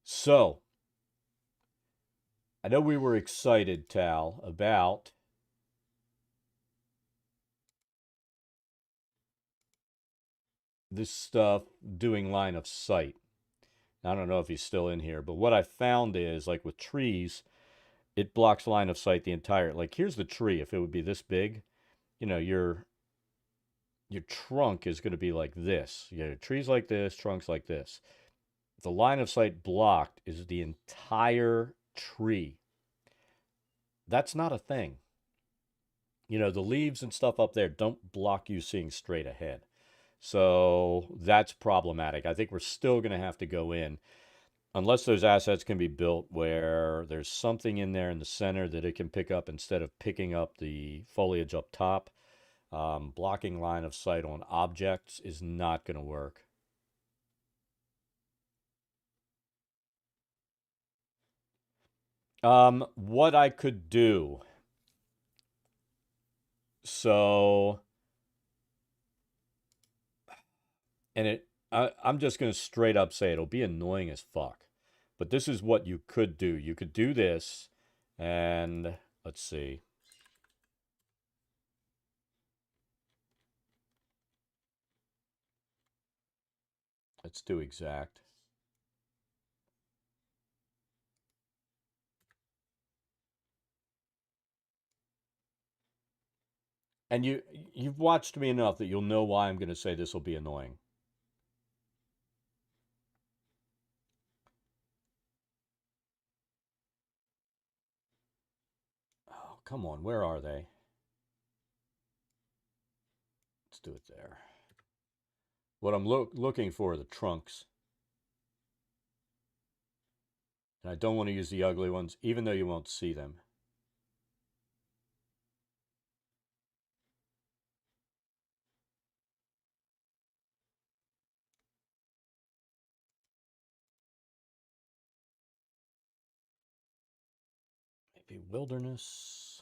So, I know we were excited, Tal, about this stuff doing line of sight. I don't know if he's still in here, but what I found is, like with trees, it blocks line of sight the entire. Like here's the tree. If it would be this big, you know, your trunk is going to be like this. You know, trees like this, trunks like this. The line of sight blocked is the entire tree. That's not a thing. You know, the leaves and stuff up there don't block you seeing straight ahead. So that's problematic. I think we're still going to have to go in, unless those assets can be built where there's something in there in the center that it can pick up instead of picking up the foliage up top. Blocking line of sight on objects is not going to work. What I could do. So, I'm just going to straight up say it'll be annoying as fuck. But this is what you could do. You could do this, and let's see. Let's do exact. And you've watched me enough that you'll know why I'm going to say this will be annoying. Oh, come on. Where are they? Let's do it there. What I'm looking for are the trunks. And I don't want to use the ugly ones, even though you won't see them. Maybe wilderness.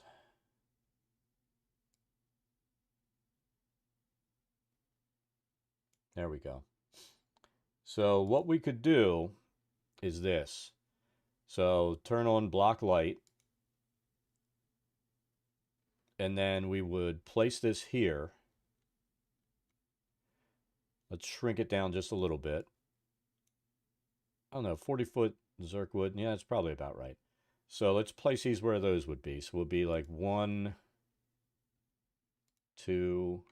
There we go. So what we could do is this. So turn on block light. And then we would place this here. Let's shrink it down just a little bit. I don't know, 40-foot Zerkwood. Yeah, that's probably about right. So let's place these where those would be. So we'll be like 1, 2.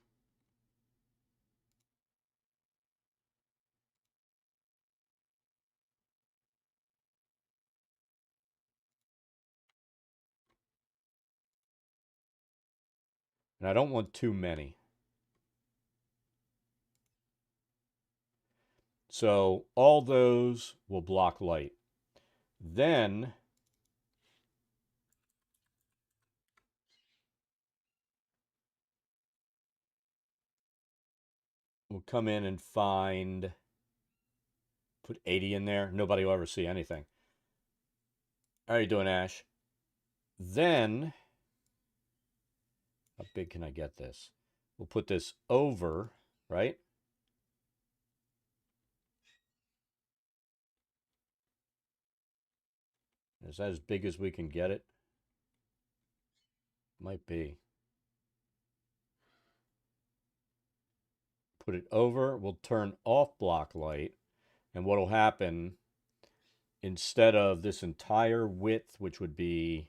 And I don't want too many. So all those will block light. Then we'll come in and find, put 80 in there. Nobody will ever see anything. How are you doing, Ash? Then, how big can I get this? We'll put this over, right? Is that as big as we can get it? Might be. put it over, we'll turn off block light, and what will happen, instead of this entire width, which would be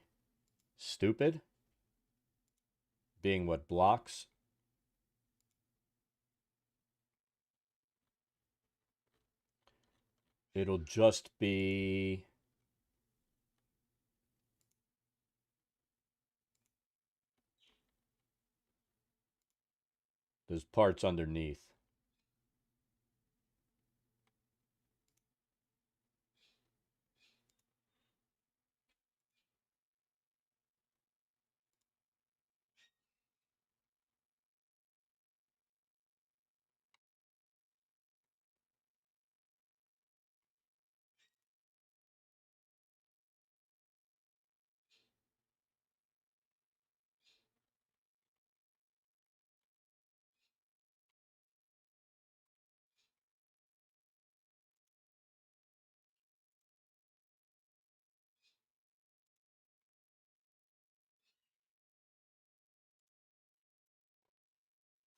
stupid, being what blocks, it'll just be those parts underneath.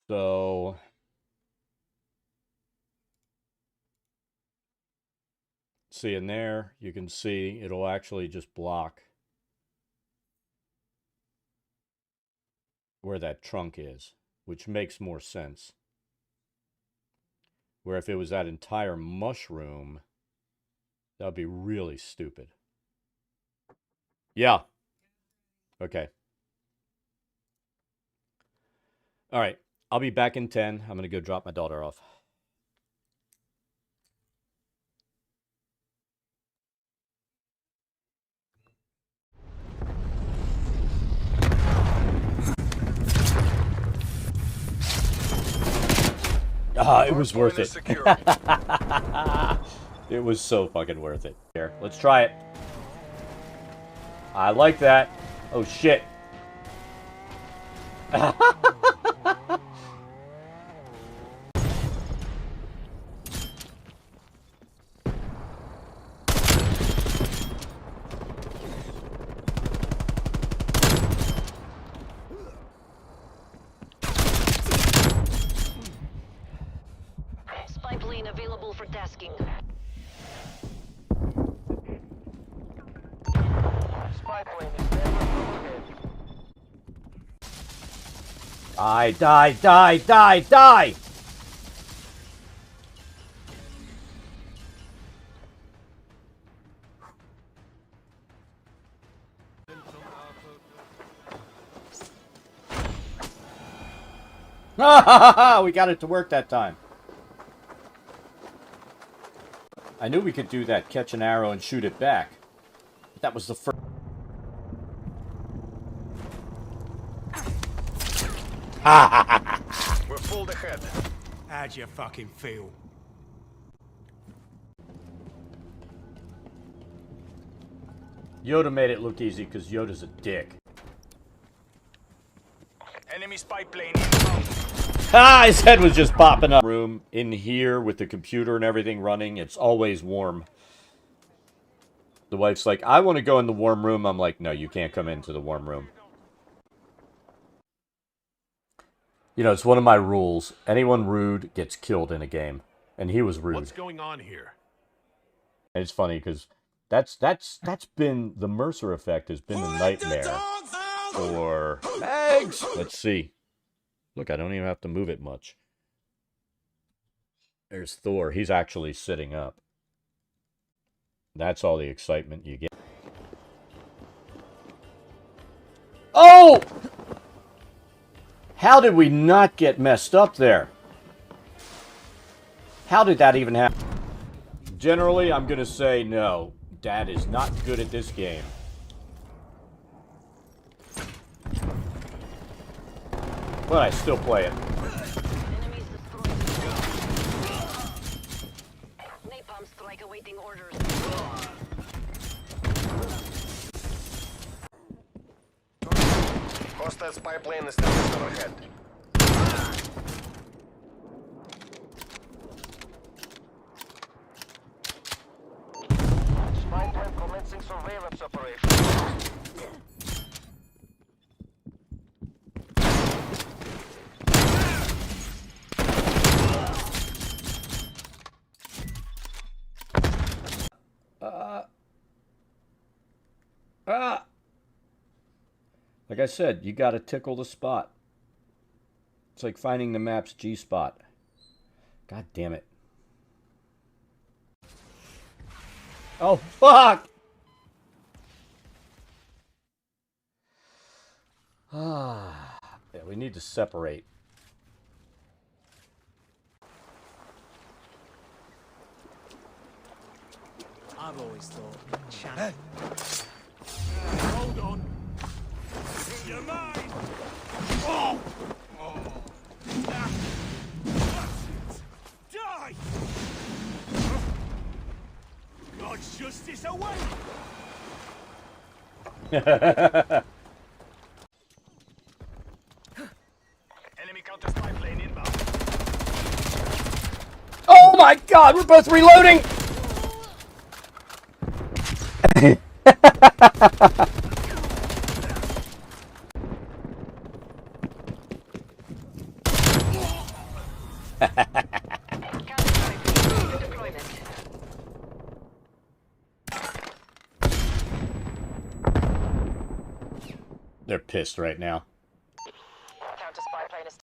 So see in there, you can see it'll actually just block where that trunk is, which makes more sense. Where if it was that entire mushroom, that would be really stupid. Yeah. Okay. All right. I'll be back in 10. I'm going to go drop my daughter off. Ah, it was worth it. It was so fucking worth it. Here, let's try it. I like that. Oh, shit. Spy plane available for tasking. Spy plane is never overhead. Die! We got it to work that time. I knew we could do that, catch an arrow and shoot it back. But that was the first. We're full ahead. How'd you fucking feel? Yoda made it look easy because Yoda's a dick. Enemy spy plane. Ah, his head was just popping up. Room in here with the computer and everything running, it's always warm. The wife's like, I want to go in the warm room. I'm like, no, you can't come into the warm room. You know, it's one of my rules. Anyone rude gets killed in a game. And he was rude. What's going on here? And it's funny because that's been the Mercer effect has been a nightmare for Megs. Let's see. Look, I don't even have to move it much. There's Thor. He's actually sitting up. That's all the excitement you get. Oh! How did we not get messed up there? How did that even happen? Generally, I'm going to say no. Dad is not good at this game. But I still play it. Enemies destroyed. Napalm strike awaiting orders. Hostile spy plane is still overhead. Spy plane commencing surveillance operation. Like I said, you gotta tickle the spot. It's like finding the map's G-spot. God damn it. Oh, fuck! Ah, yeah, we need to separate. I've always thought channel. Hold on. You're mine! Oh! Ah. That's it. Die! God's justice away! Enemy counter spy plane inbound. Oh my god, we're both reloading! Counter-strike deployment. They're pissed right now. Counter-spy plane is...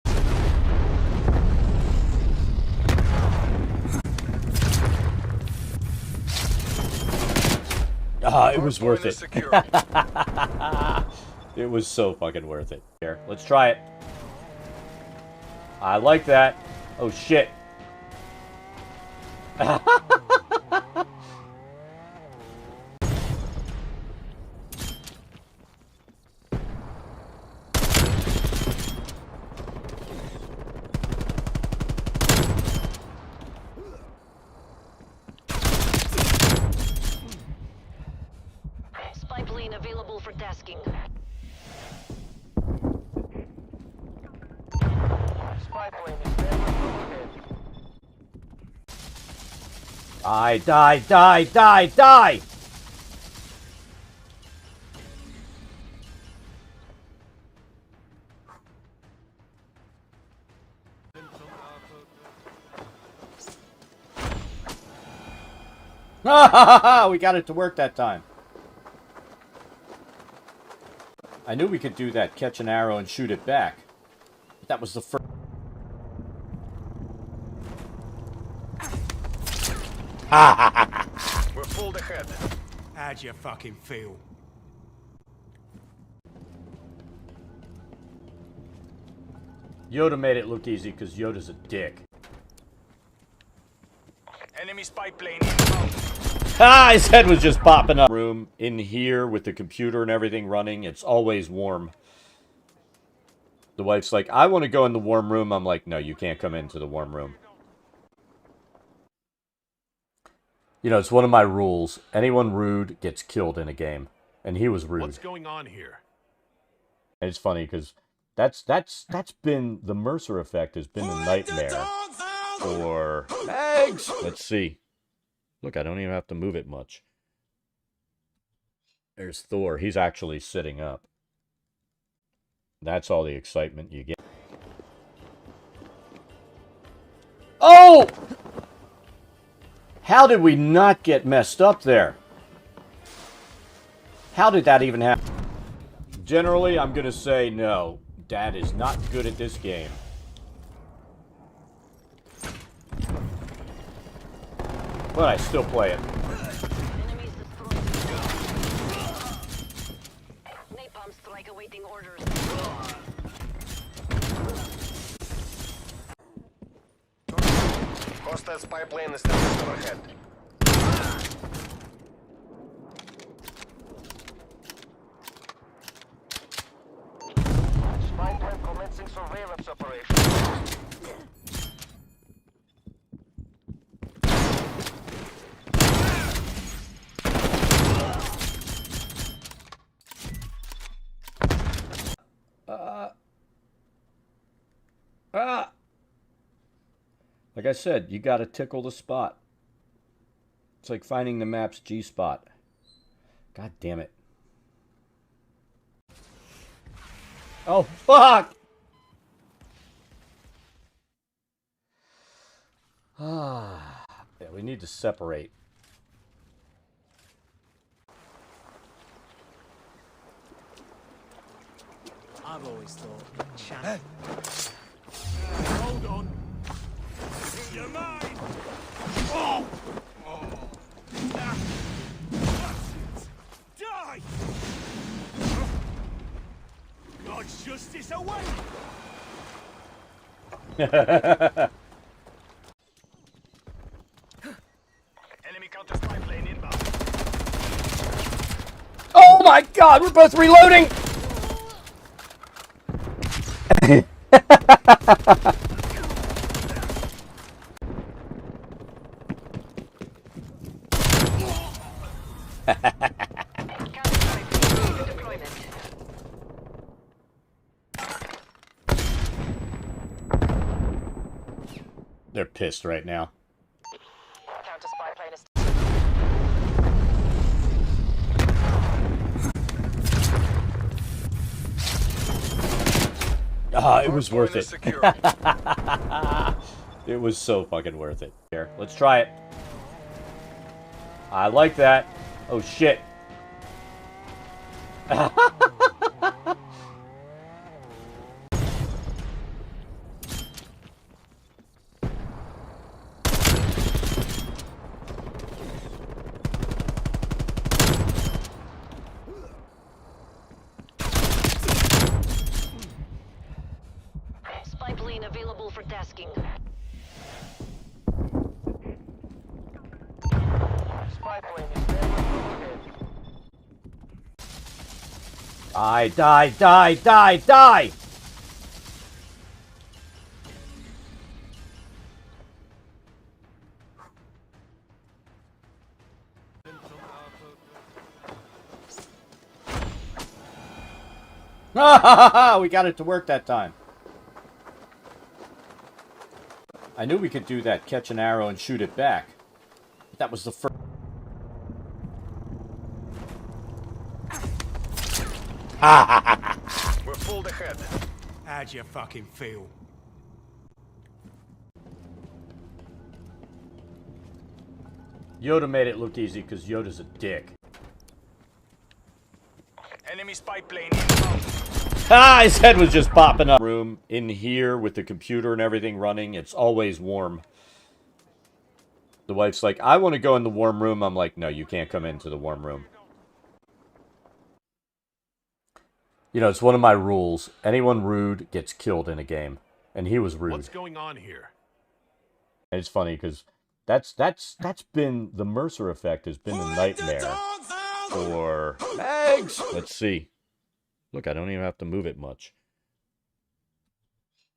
Ah, it was worth Hardpoint is it. secure. It was so fucking worth it. Here, let's try it. I like that. Oh shit. Spy plane available for tasking. Spy plane is standing overhead. Die, die, die, die, die! We got it to work that time. I knew we could do that, catch an arrow and shoot it back. But that was the first. We're pulled ahead. How'd you fucking feel? Yoda made it look easy because Yoda's a dick. Enemy spy plane inbound. Ah, his head was just popping up. Room in here with the computer and everything running, it's always warm. The wife's like, I want to go in the warm room. I'm like, no, you can't come into the warm room. You know, it's one of my rules. Anyone rude gets killed in a game. And he was rude. What's going on here? And it's funny because that's been the Mercer effect has been a nightmare for eggs. Let's see. Look, I don't even have to move it much. There's Thor. He's actually sitting up. That's all the excitement you get. Oh! How did we not get messed up there? How did that even happen? Generally, I'm going to say no. Dad is not good at this game. But I still play it. Enemies destroyed. Napalm strike awaiting orders. Hostile spy plane is standing overhead. Spy plane commencing surveillance operation. Like I said, you gotta tickle the spot. It's like finding the map's G-spot. God damn it. Oh, fuck! Ah, yeah, we need to separate. I've always thought channel. Hold on. You're mine. Oh! Ah. Bastards. Die! God's justice away! Enemy counter spy plane inbound. Oh my god, we're both reloading! Counter-strike for deployment. They're pissed right now. Counter spy plane is. Ah, it was worth Hardpoint is it. secure. It was so fucking worth it. Here, let's try it. I like that. Oh shit. Spy plane available for tasking. Spy plane is standing overhead. Die, die, die, die, die! We got it to work that time. I knew we could do that, catch an arrow and shoot it back. But that was the first. We're full ahead. How'd you fucking feel? Yoda made it look easy because Yoda's a dick. Enemy spy plane inbound. Ah, his head was just popping up. Room in here with the computer and everything running, it's always warm. The wife's like, I want to go in the warm room. I'm like, no, you can't come into the warm room. You know, it's one of my rules. Anyone rude gets killed in a game. And he was rude. What's going on here? And it's funny because that's been the Mercer effect has been a nightmare for eggs. Let's see. Look, I don't even have to move it much.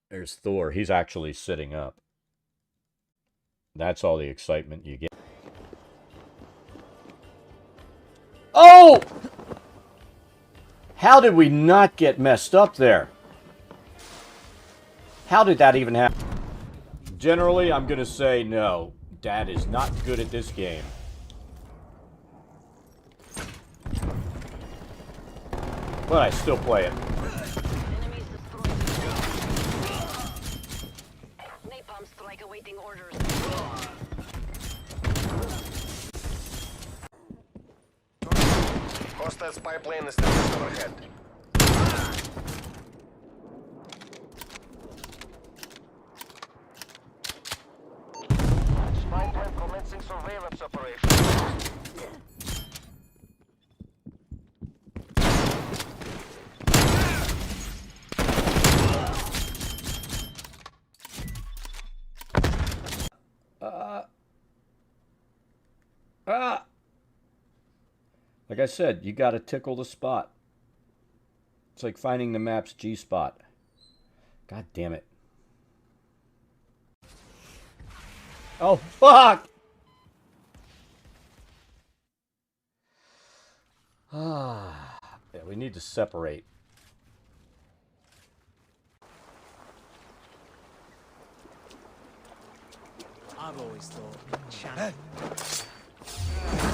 There's Thor. He's actually sitting up. That's all the excitement you get. Oh! How did we not get messed up there? How did that even happen? Generally, I'm going to say no. Dad is not good at this game. But I still play it. Enemies destroyed. Napalm strike awaiting orders. Hostile spy plane is standing overhead. Spy plane commencing surveillance operation. Like I said, you gotta tickle the spot. It's like finding the map's G-spot. God damn it. Oh, fuck! Yeah, we need to separate. I've always thought channel.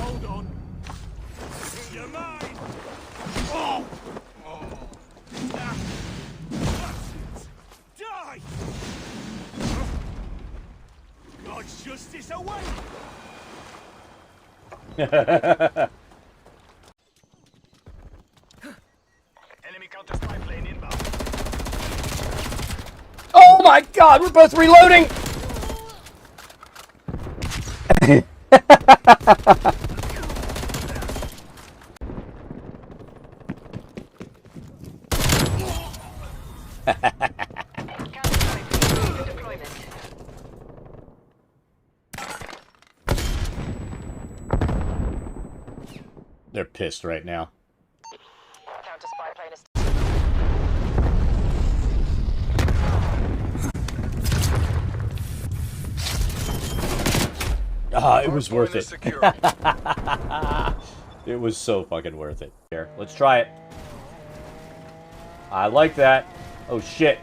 Hold on. You're mine. Oh! Ah. Bastards. Die! God's justice away! Enemy counter spy plane inbound. my god, we're both reloading! Counter-strike deployment. They're pissed right now. Counter spy plane is. Ah, it was worth Hardpoint is it. secure. It was so fucking worth it. Here, let's try it. I like that. Oh shit.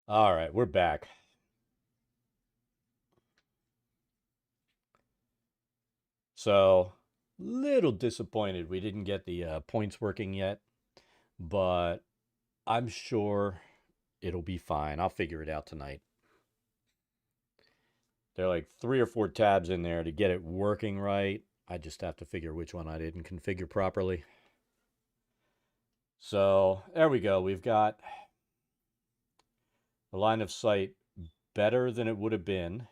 Alright, we're back. So, little disappointed we didn't get the points working yet, but I'm sure it'll be fine. I'll figure it out tonight. There are like 3 or 4 tabs in there to get it working right. I just have to figure which one I didn't configure properly. So, there we go. We've got the line of sight better than it would have been.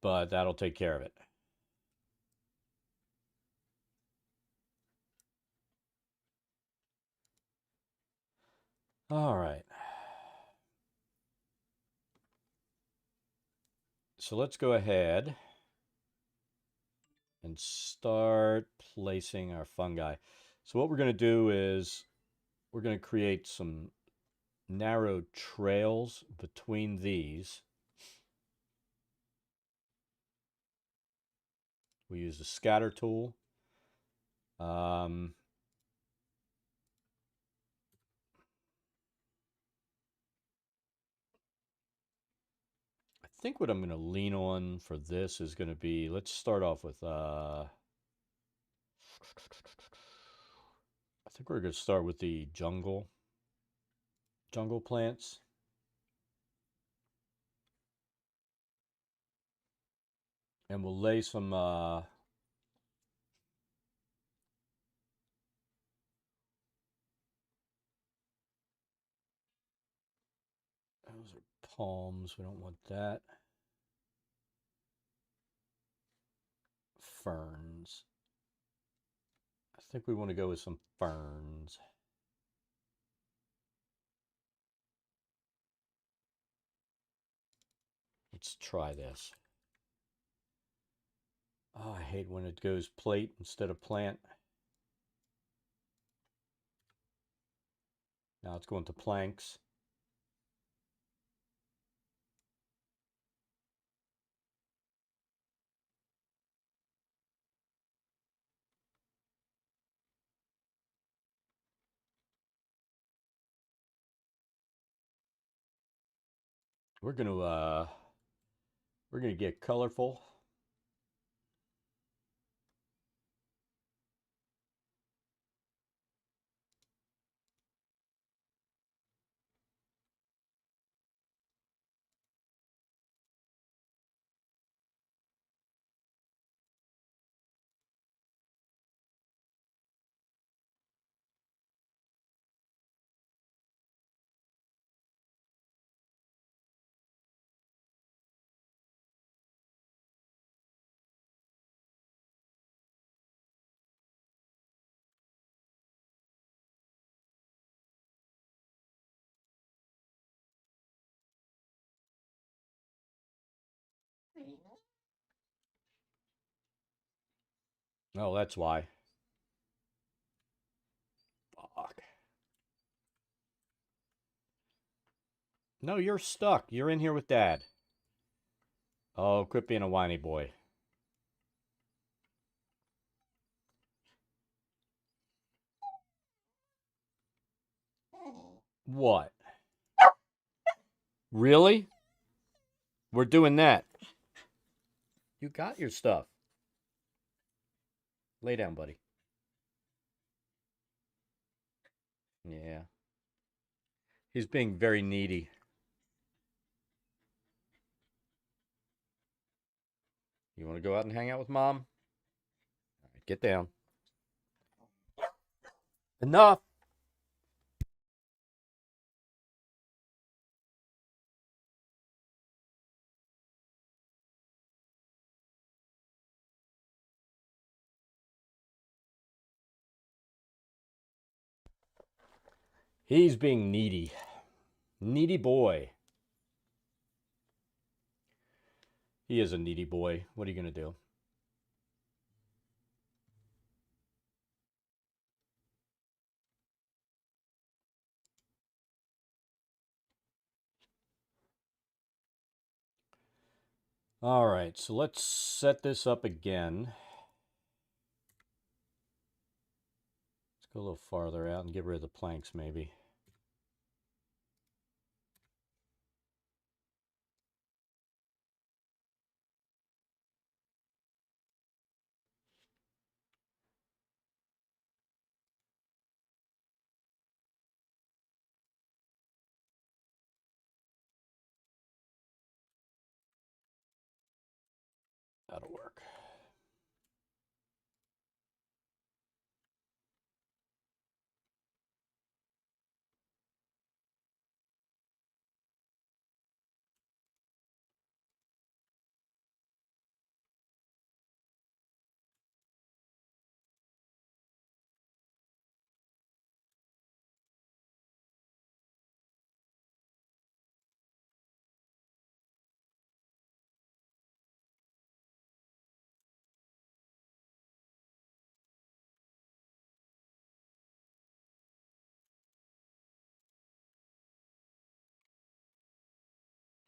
But that'll take care of it. All right. So let's go ahead and start placing our fungi. So what we're going to do is we're going to create some narrow trails between these. We use the scatter tool. I think what I'm going to lean on for this is going to be, let's start off with, I think we're going to start with the jungle plants. And we'll lay some, those are palms, we don't want that. Ferns. I think we want to go with some ferns. Let's try this. Oh, I hate when it goes plate instead of plant. Now it's going to planks. We're gonna get colorful. Oh, that's why. Fuck. No, you're stuck. You're in here with Dad. Oh, quit being a whiny boy. What? Really? We're doing that. You got your stuff. Lay down, buddy. Yeah. He's being very needy. You want to go out and hang out with Mom? All right, get down. Enough! He's being needy. Needy boy. He is a needy boy. What are you going to do? All right, so let's set this up again. Let's go a little farther out and get rid of the planks, maybe. That'll work.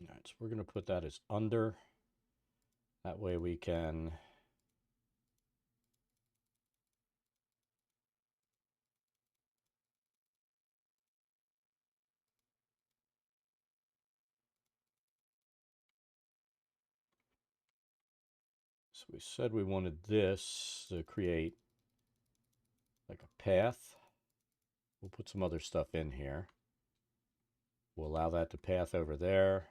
All right, so we're going to put that as under. That way we can so we said we wanted this to create like a path. We'll put some other stuff in here. We'll allow that to path over there.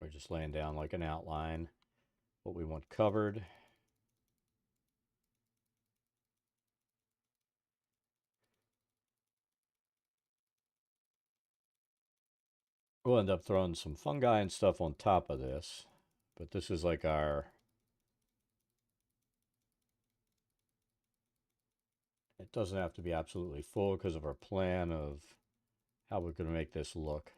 We're just laying down like an outline, what we want covered. We'll end up throwing some fungi and stuff on top of this, but this is like our, it doesn't have to be absolutely full because of our plan of how we're going to make this look.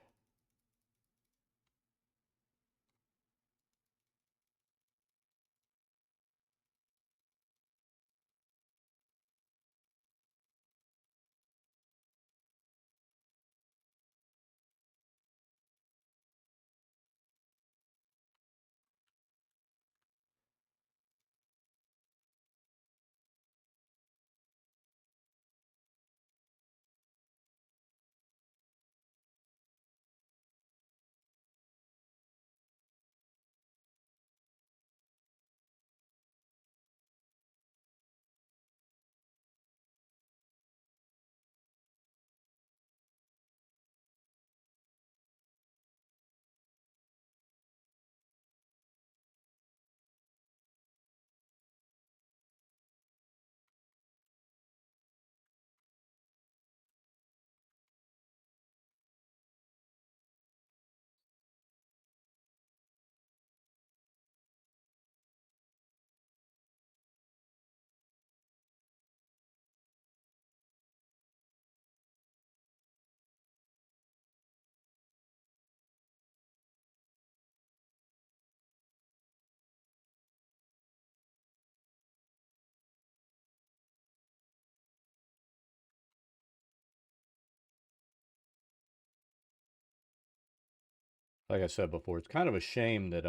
Like I said before, it's kind of a shame that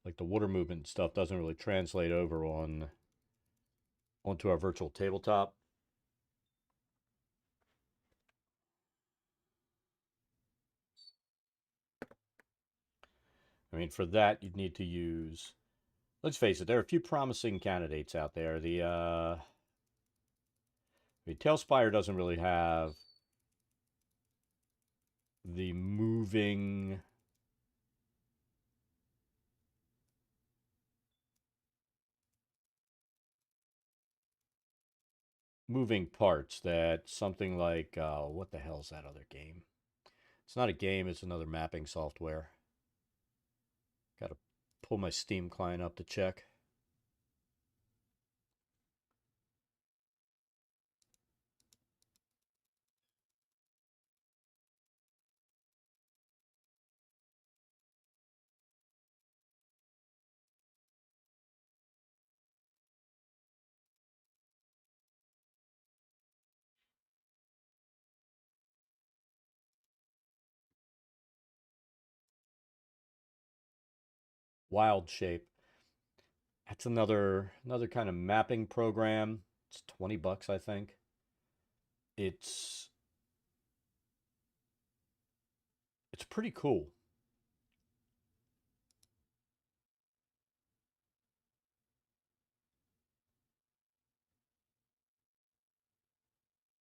like the water movement stuff doesn't really translate over onto our virtual tabletop. I mean, for that you'd need to use. Let's face it, there are a few promising candidates out there. The Tailspire doesn't really have the moving parts that something like what the hell's that other game? It's not a game, it's another mapping software. Got to pull my Steam client up to check. Wild Shape. That's another kind of mapping program. It's $20, I think. It's pretty cool.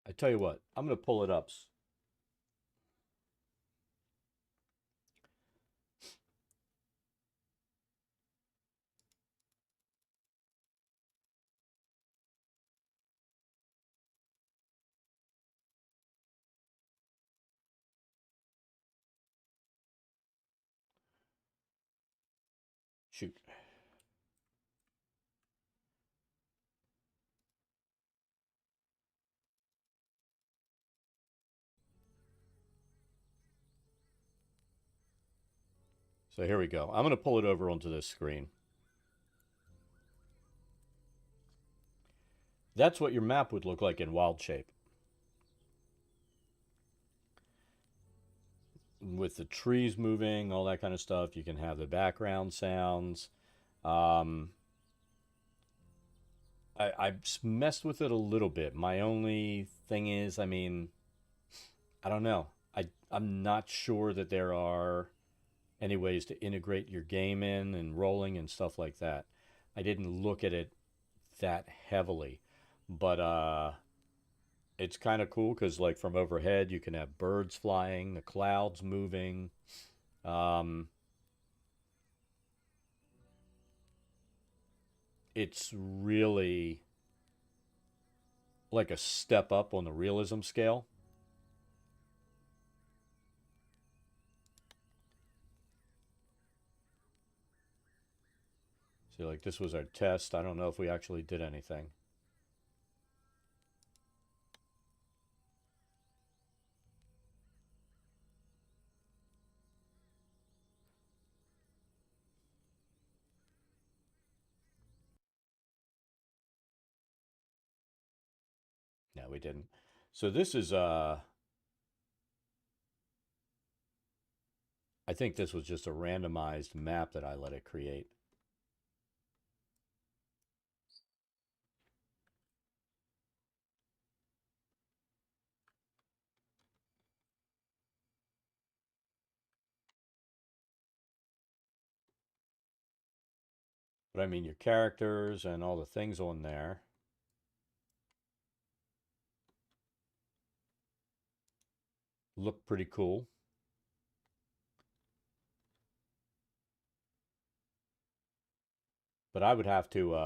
I tell you what, I'm going to pull it up. Shoot. So here we go. I'm going to pull it over onto this screen. That's what your map would look like in Wild Shape. With the trees moving, all that kind of stuff. You can have the background sounds. I've messed with it a little bit. My only thing is, I mean, I don't know. I'm not sure that there are any ways to integrate your game in and rolling and stuff like that. I didn't look at it that heavily, but it's kind of cool because like from overhead you can have birds flying, the clouds moving. Um, it's really like a step up on the realism scale. So like this was our test. I don't know if we actually did anything. No, we didn't. So this is I think this was just a randomized map that I let it create. But I mean your characters and all the things on there look pretty cool. But I would have to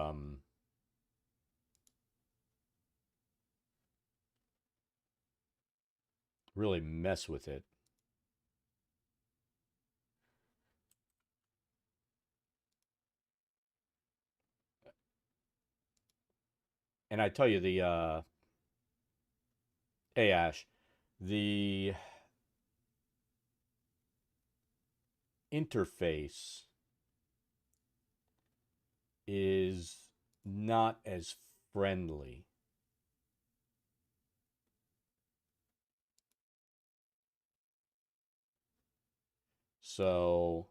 really mess with it. And I tell you, the hey Ash, the interface is not as friendly. So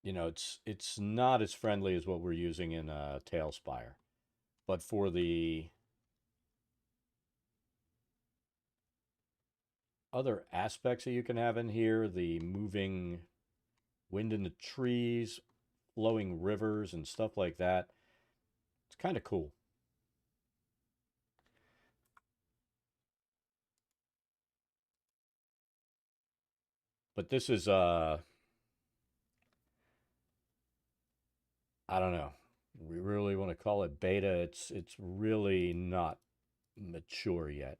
you know, it's not as friendly as what we're using in Tailspire. But for the other aspects that you can have in here, the moving wind in the trees, flowing rivers, and stuff like that, it's kind of cool. But this is I don't know. We really want to call it beta. It's really not mature yet.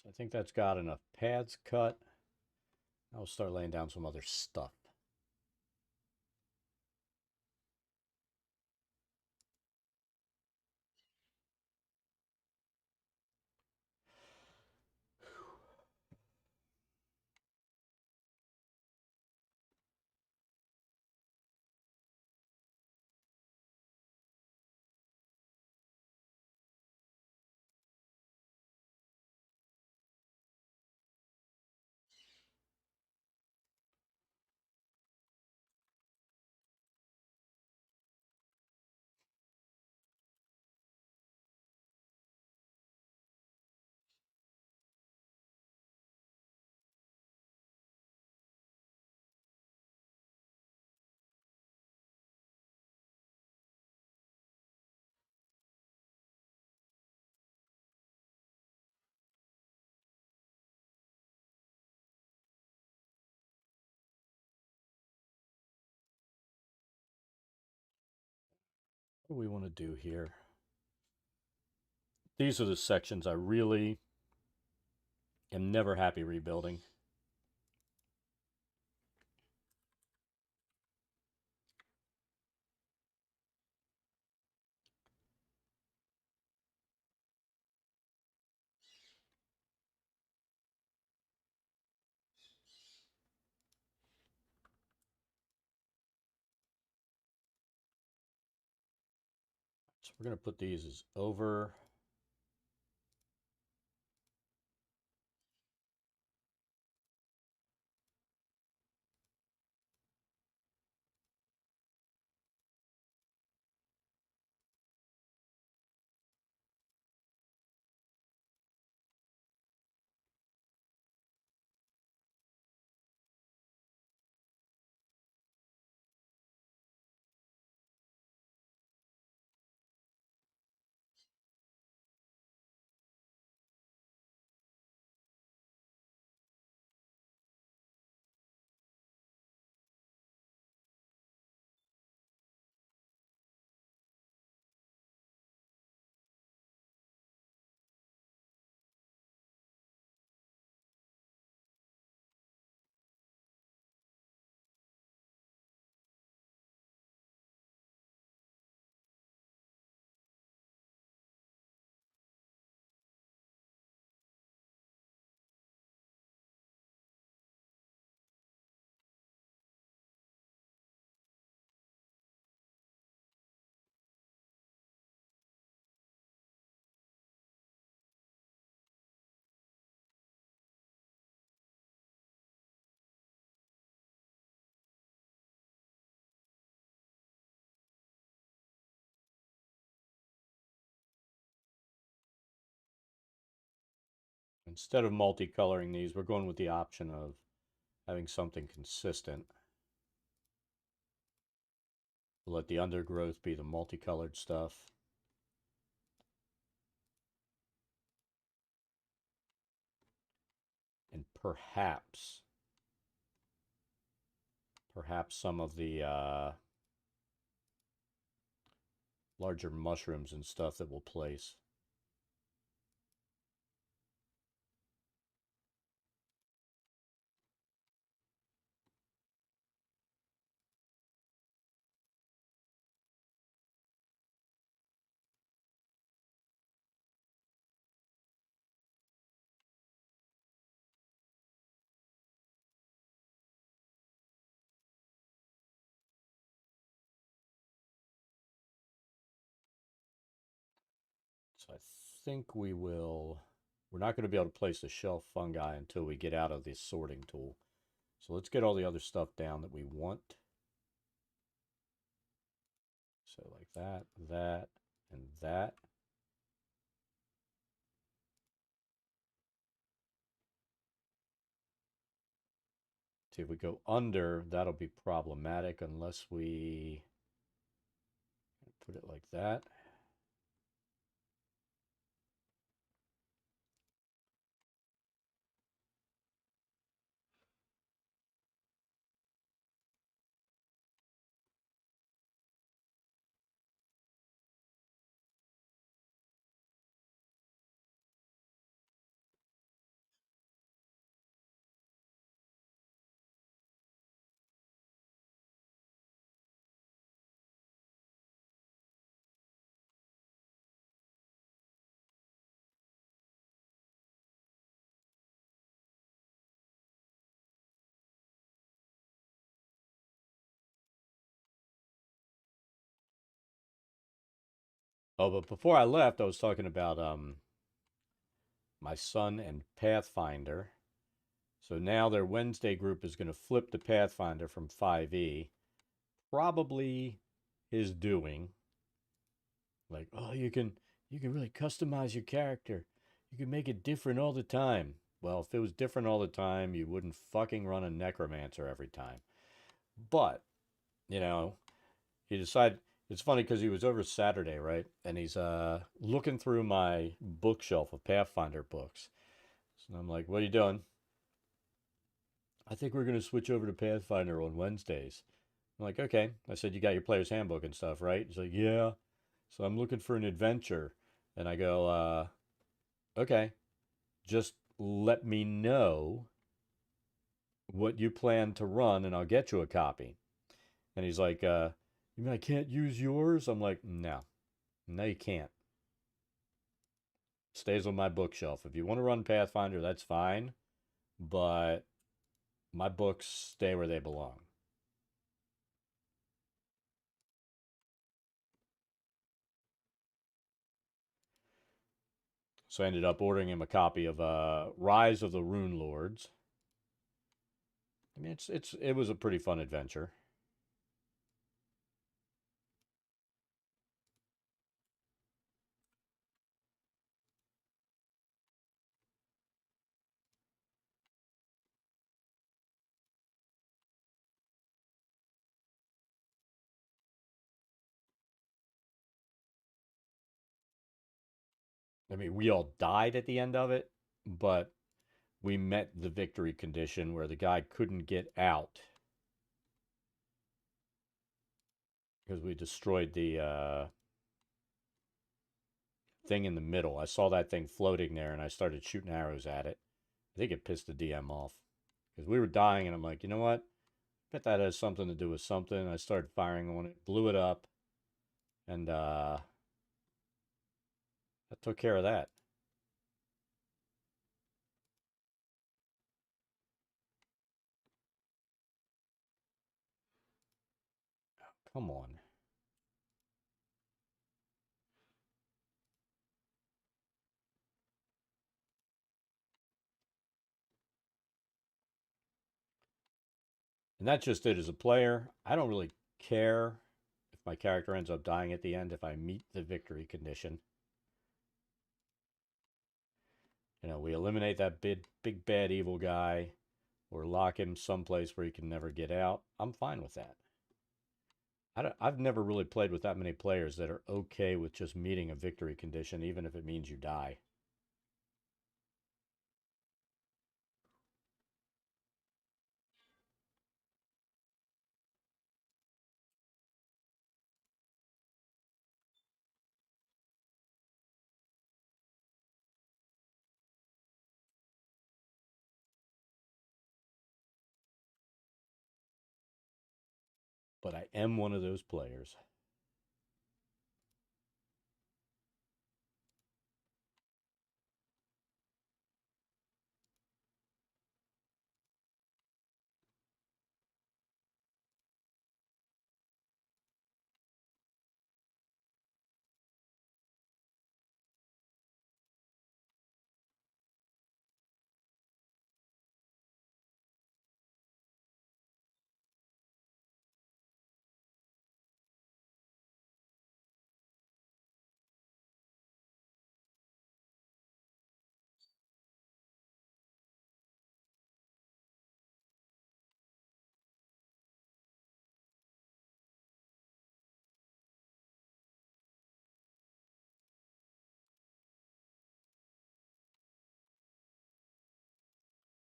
So I think that's got enough pads cut. I'll start laying down some other stuff. do we want to do here? These are the sections I really am never happy rebuilding. So we're going to put these as over. Instead of multicoloring these, we're going with the option of having something consistent. We'll let the undergrowth be the multicolored stuff. And perhaps some of the larger mushrooms and stuff that we'll place. So I think we're not going to be able to place the shelf fungi until we get out of this sorting tool. So let's get all the other stuff down that we want. So like that, that, and that. See, if we go under, that'll be problematic unless we put it like that. Oh, but before I left, I was talking about my son and Pathfinder. So now their Wednesday group is going to flip to Pathfinder from 5e. Probably his doing. Like, oh, you can really customize your character. You can make it different all the time. Well, if it was different all the time, you wouldn't fucking run a necromancer every time. But, you know, he decided. It's funny because he was over Saturday, right? And he's looking through my bookshelf of Pathfinder books. So I'm like, what are you doing? I think we're going to switch over to Pathfinder on Wednesdays. I'm like, okay. I said, you got your player's handbook and stuff, right? He's like, yeah. So I'm looking for an adventure. And I go, okay, just let me know what you plan to run and I'll get you a copy. And he's like, you mean I can't use yours? I'm like, no, you can't. Stays on my bookshelf. If you want to run Pathfinder, that's fine. But my books stay where they belong. So I ended up ordering him a copy of Rise of the Rune Lords. I mean, it was a pretty fun adventure. I mean, we all died at the end of it, but we met the victory condition where the guy couldn't get out because we destroyed the thing in the middle. I saw that thing floating there and I started shooting arrows at it. I think it pissed the DM off because we were dying and I'm like, you know what? Bet that has something to do with something. I started firing on it, blew it up, and that took care of that. Come on. And that's just it as a player. I don't really care if my character ends up dying at the end if I meet the victory condition. You know, we eliminate that big bad evil guy or lock him someplace where he can never get out. I'm fine with that. I've never really played with that many players that are okay with just meeting a victory condition, even if it means you die. But I am one of those players.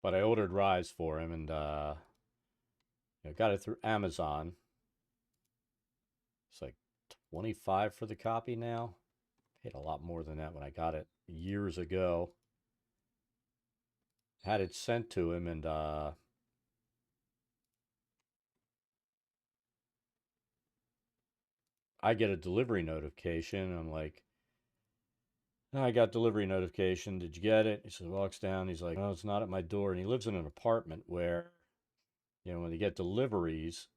But I ordered Rise for him and got it through Amazon. It's like 25 for the copy now. Paid a lot more than that when I got it years ago. Had it sent to him and I get a delivery notification. I'm like, "Oh, I got delivery notification. Did you get it?" He says, walks down. He's like, "Oh, it's not at my door." And he lives in an apartment where, when you get deliveries,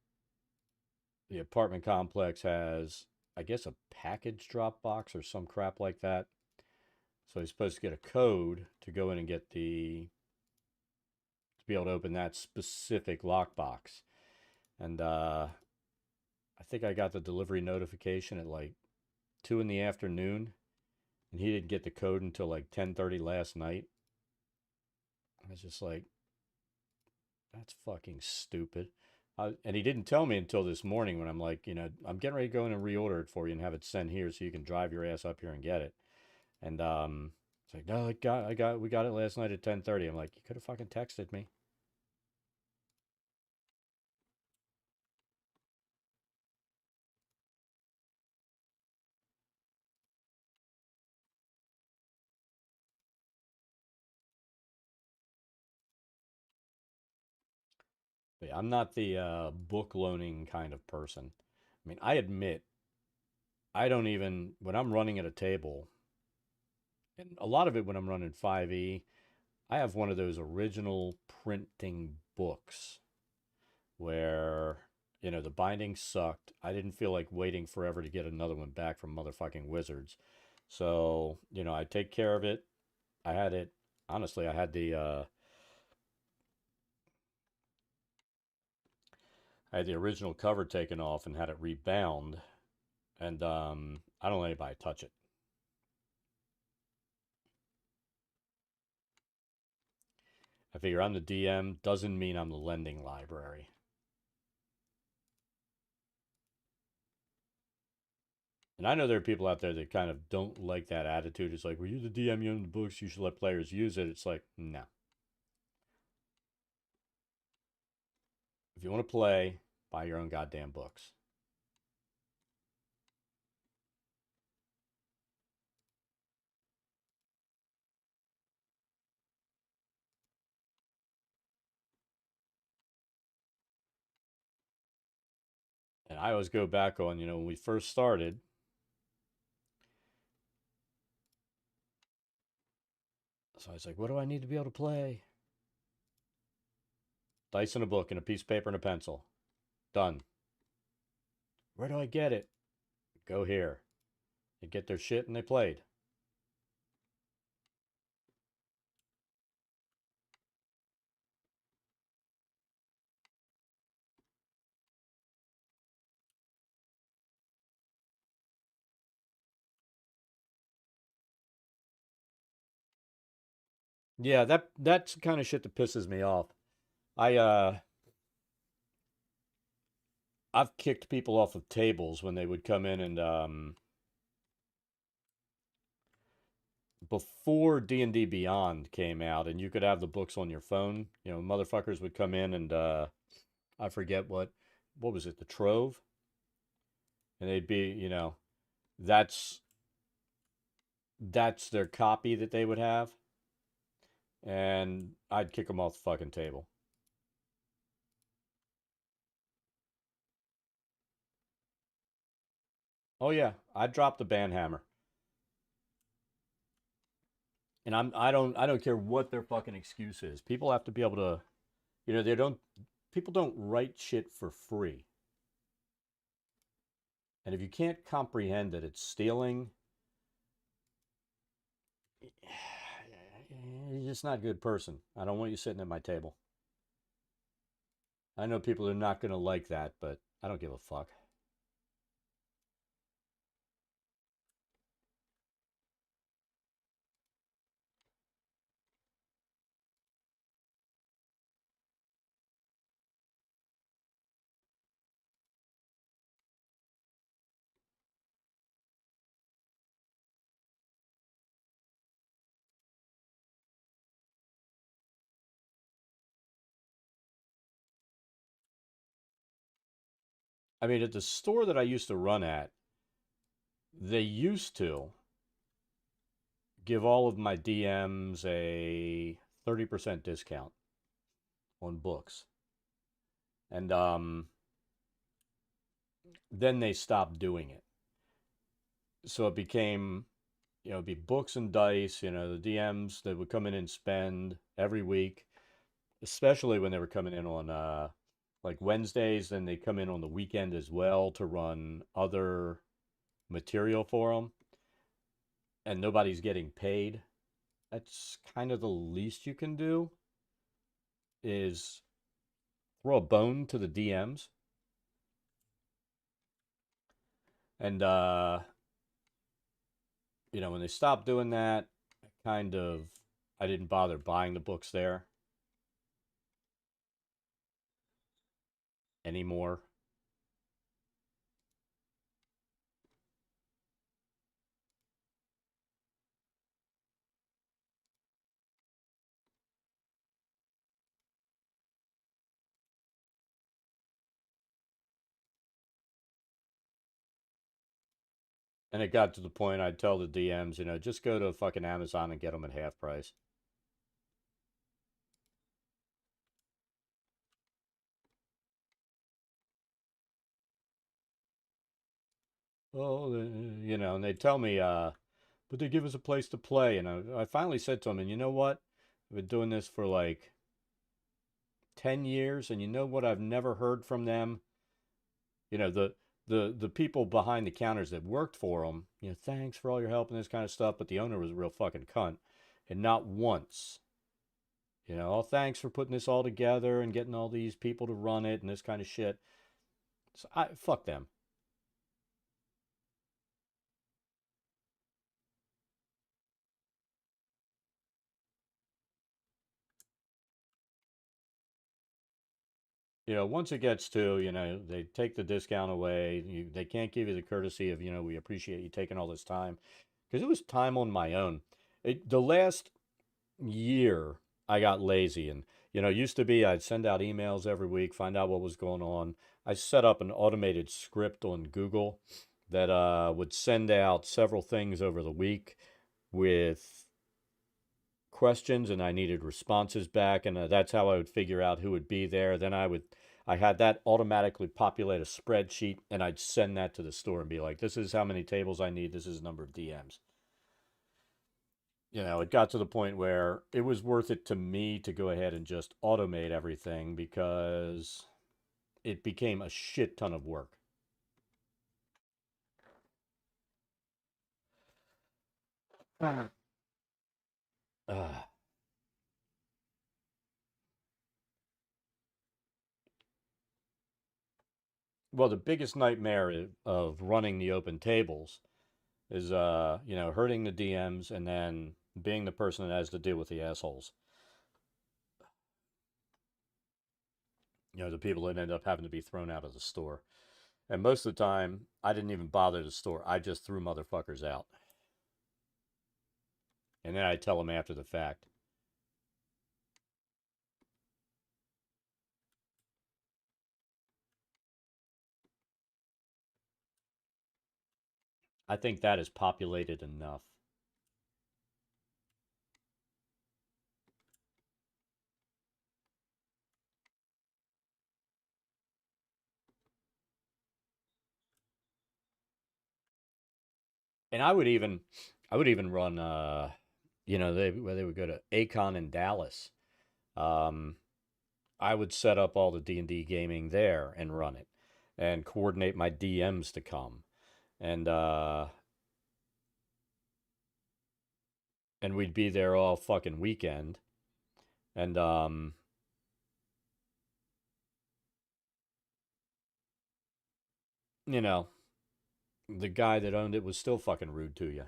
the apartment complex has, I guess, a package drop box or some crap like that. So he's supposed to get a code to go in and get to be able to open that specific lockbox. And I think I got the delivery notification at like 2 in the afternoon, and he didn't get the code until like 10:30 last night. I was just like, that's fucking stupid. And he didn't tell me until this morning when I'm like, I'm getting ready to go in and reorder it for you and have it sent here so you can drive your ass up here and get it. And it's like, no, we got it last night at 10:30. I'm like, you could have fucking texted me. But yeah, I'm not the book loaning kind of person. I mean, I admit, I don't even, when I'm running at a table, and a lot of it when I'm running 5e, I have one of those original printing books where, the binding sucked. I didn't feel like waiting forever to get another one back from motherfucking Wizards. So, I take care of it. I had it, honestly, I had the original cover taken off and had it rebound, and I don't let anybody touch it. I figure I'm the DM doesn't mean I'm the lending library. And I know there are people out there that kind of don't like that attitude. It's like, well, you're the DM, you own the books, you should let players use it. It's like, no. If you want to play, buy your own goddamn books. And I always go back on, when we first started, so I was like, what do I need to be able to play? Dice and a book and a piece of paper and a pencil. Done. Where do I get it? Go here. They get their shit and they played. Yeah, that's the kind of shit that pisses me off. I I've kicked people off of tables when they would come in and before D&D Beyond came out and you could have the books on your phone, motherfuckers would come in and I forget what was it, the Trove? And they'd be, that's that's their copy that they would have, and I'd kick them off the fucking table. Oh yeah, I'd drop the banhammer. And I don't care what their fucking excuse is. People have to be able to, they don't people don't write shit for free. And if you can't comprehend that it's stealing, you're just not a good person. I don't want you sitting at my table. I know people are not going to like that, but I don't give a fuck. I mean, at the store that I used to run at, they used to give all of my DMs a 30% discount on books. And then they stopped doing it. So it became, it'd be books and dice, the DMs that would come in and spend every week, especially when they were coming in on like Wednesdays, then they come in on the weekend as well to run other material for them, and nobody's getting paid. That's kind of the least you can do is throw a bone to the DMs. And when they stopped doing that, I didn't bother buying the books there anymore. And it got to the point I'd tell the DMs, just go to fucking Amazon and get them at half price. oh, you know, and they tell me, but they give us a place to play. And I finally said to them, and you know what? I've been doing this for like 10 years, and you know what I've never heard from them? You know, the people behind the counters that worked for them, you know, thanks for all your help and this kind of stuff, but the owner was a real fucking cunt. And not once, you know, oh, thanks for putting this all together and getting all these people to run it and this kind of shit. So fuck them. You know, once it gets to, you know, they take the discount away. They can't give you the courtesy of, you know, we appreciate you taking all this time. Because it was time on my own. The last year, I got lazy. And, you know, it used to be I'd send out emails every week, find out what was going on. I set up an automated script on Google that would send out several things over the week with questions, and I needed responses back, and that's how I would figure out who would be there. Then I had that automatically populate a spreadsheet, and I'd send that to the store and be like, this is how many tables I need, this is the number of DMs. You know, it got to the point where it was worth it to me to go ahead and just automate everything because it became a shit ton of work. Uh, well, the biggest nightmare of running the open tables is you know, hurting the DMs and then being the person that has to deal with the assholes. You know, the people that end up having to be thrown out of the store. And most of the time, I didn't even bother the store. I just threw motherfuckers out. And then I tell them after the fact. I think that is populated enough. And I would even run you know, where they would go to Acon in Dallas. Um I would set up all the D&D gaming there and run it and coordinate my DMs to come. And and we'd be there all fucking weekend. And you know, the guy that owned it was still fucking rude to you.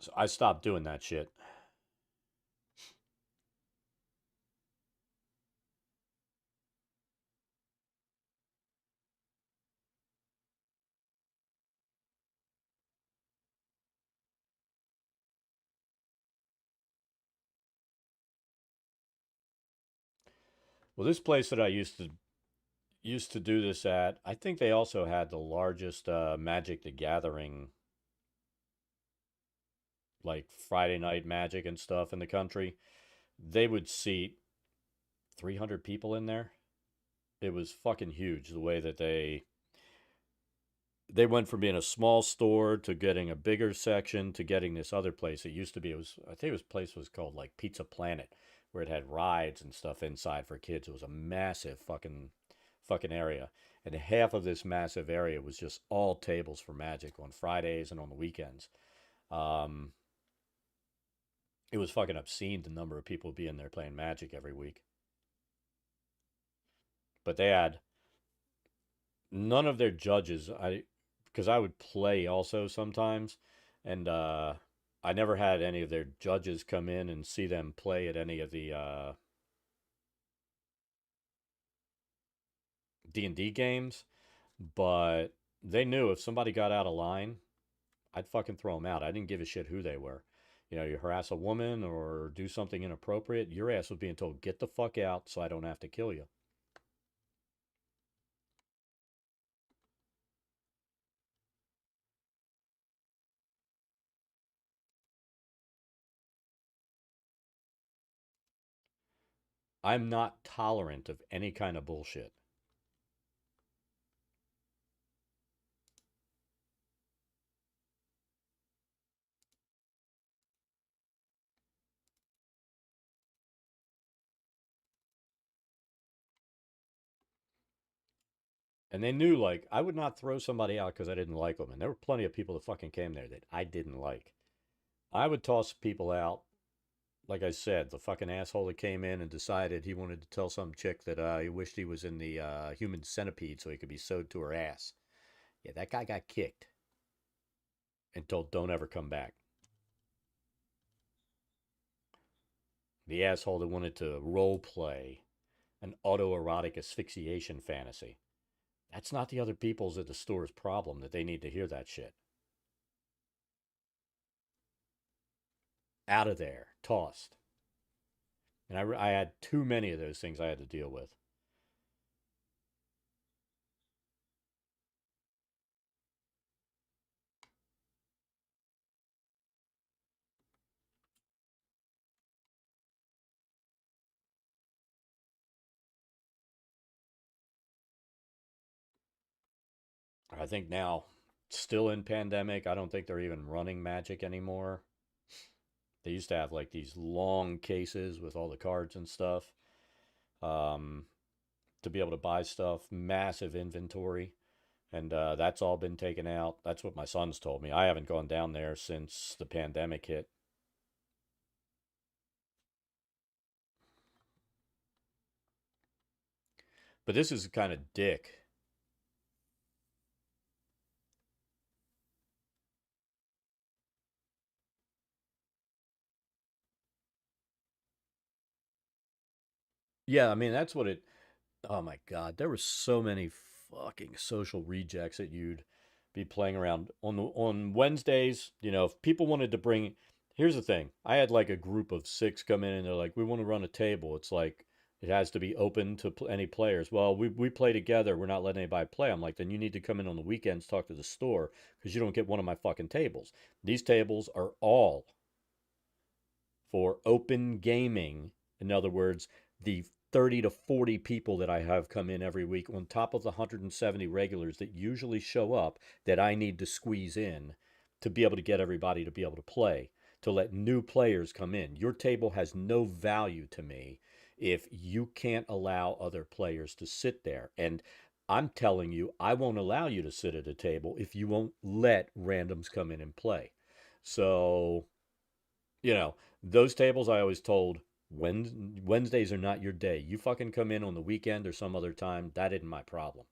So I stopped doing that shit. Well, this place that I used to do this at, I think they also had the largest Magic the Gathering, like Friday night Magic and stuff in the country. They would seat 300 people in there. It was fucking huge the way that they went from being a small store to getting a bigger section to getting this other place. It used to be, it was, I think this place was called like Pizza Planet, where it had rides and stuff inside for kids. It was a massive fucking area. And half of this massive area was just all tables for Magic on Fridays and on the weekends. Um, it was fucking obscene the number of people being there playing Magic every week. But they had none of their judges. I because I would play also sometimes, and I never had any of their judges come in and see them play at any of the D&D games, but they knew if somebody got out of line, I'd fucking throw them out. I didn't give a shit who they were. You know, you harass a woman or do something inappropriate, your ass was being told, get the fuck out so I don't have to kill you. I'm not tolerant of any kind of bullshit. And they knew, like, I would not throw somebody out because I didn't like them. And there were plenty of people that fucking came there that I didn't like. I would toss people out. Like I said, the fucking asshole that came in and decided he wanted to tell some chick that he wished he was in the human centipede so he could be sewed to her ass. Yeah, that guy got kicked and told, don't ever come back. The asshole that wanted to role play an autoerotic asphyxiation fantasy. That's not the other people's at the store's problem that they need to hear that shit. Out of there, tossed. And I had too many of those things I had to deal with. I think now, still in pandemic, I don't think they're even running Magic anymore. They used to have like these long cases with all the cards and stuff um, to be able to buy stuff, massive inventory. And that's all been taken out. That's what my son's told me. I haven't gone down there since the pandemic hit. But this is kind of dick. Yeah, I mean, that's what it. Oh my God, there were so many fucking social rejects that you'd be playing around on Wednesdays. You know, if people wanted to bring, here's the thing: I had like a group of six come in and they're like, "We want to run a table." It's like it has to be open to any players. Well, we play together. We're not letting anybody play. I'm like, then you need to come in on the weekends, talk to the store because you don't get one of my fucking tables. These tables are all for open gaming. In other words, the 30 to 40 people that I have come in every week on top of the 170 regulars that usually show up that I need to squeeze in to be able to get everybody to be able to play, to let new players come in. Your table has no value to me if you can't allow other players to sit there. And I'm telling you, I won't allow you to sit at a table if you won't let randoms come in and play. So you know, those tables I always told Wednesdays are not your day. You fucking come in on the weekend or some other time. That isn't my problem.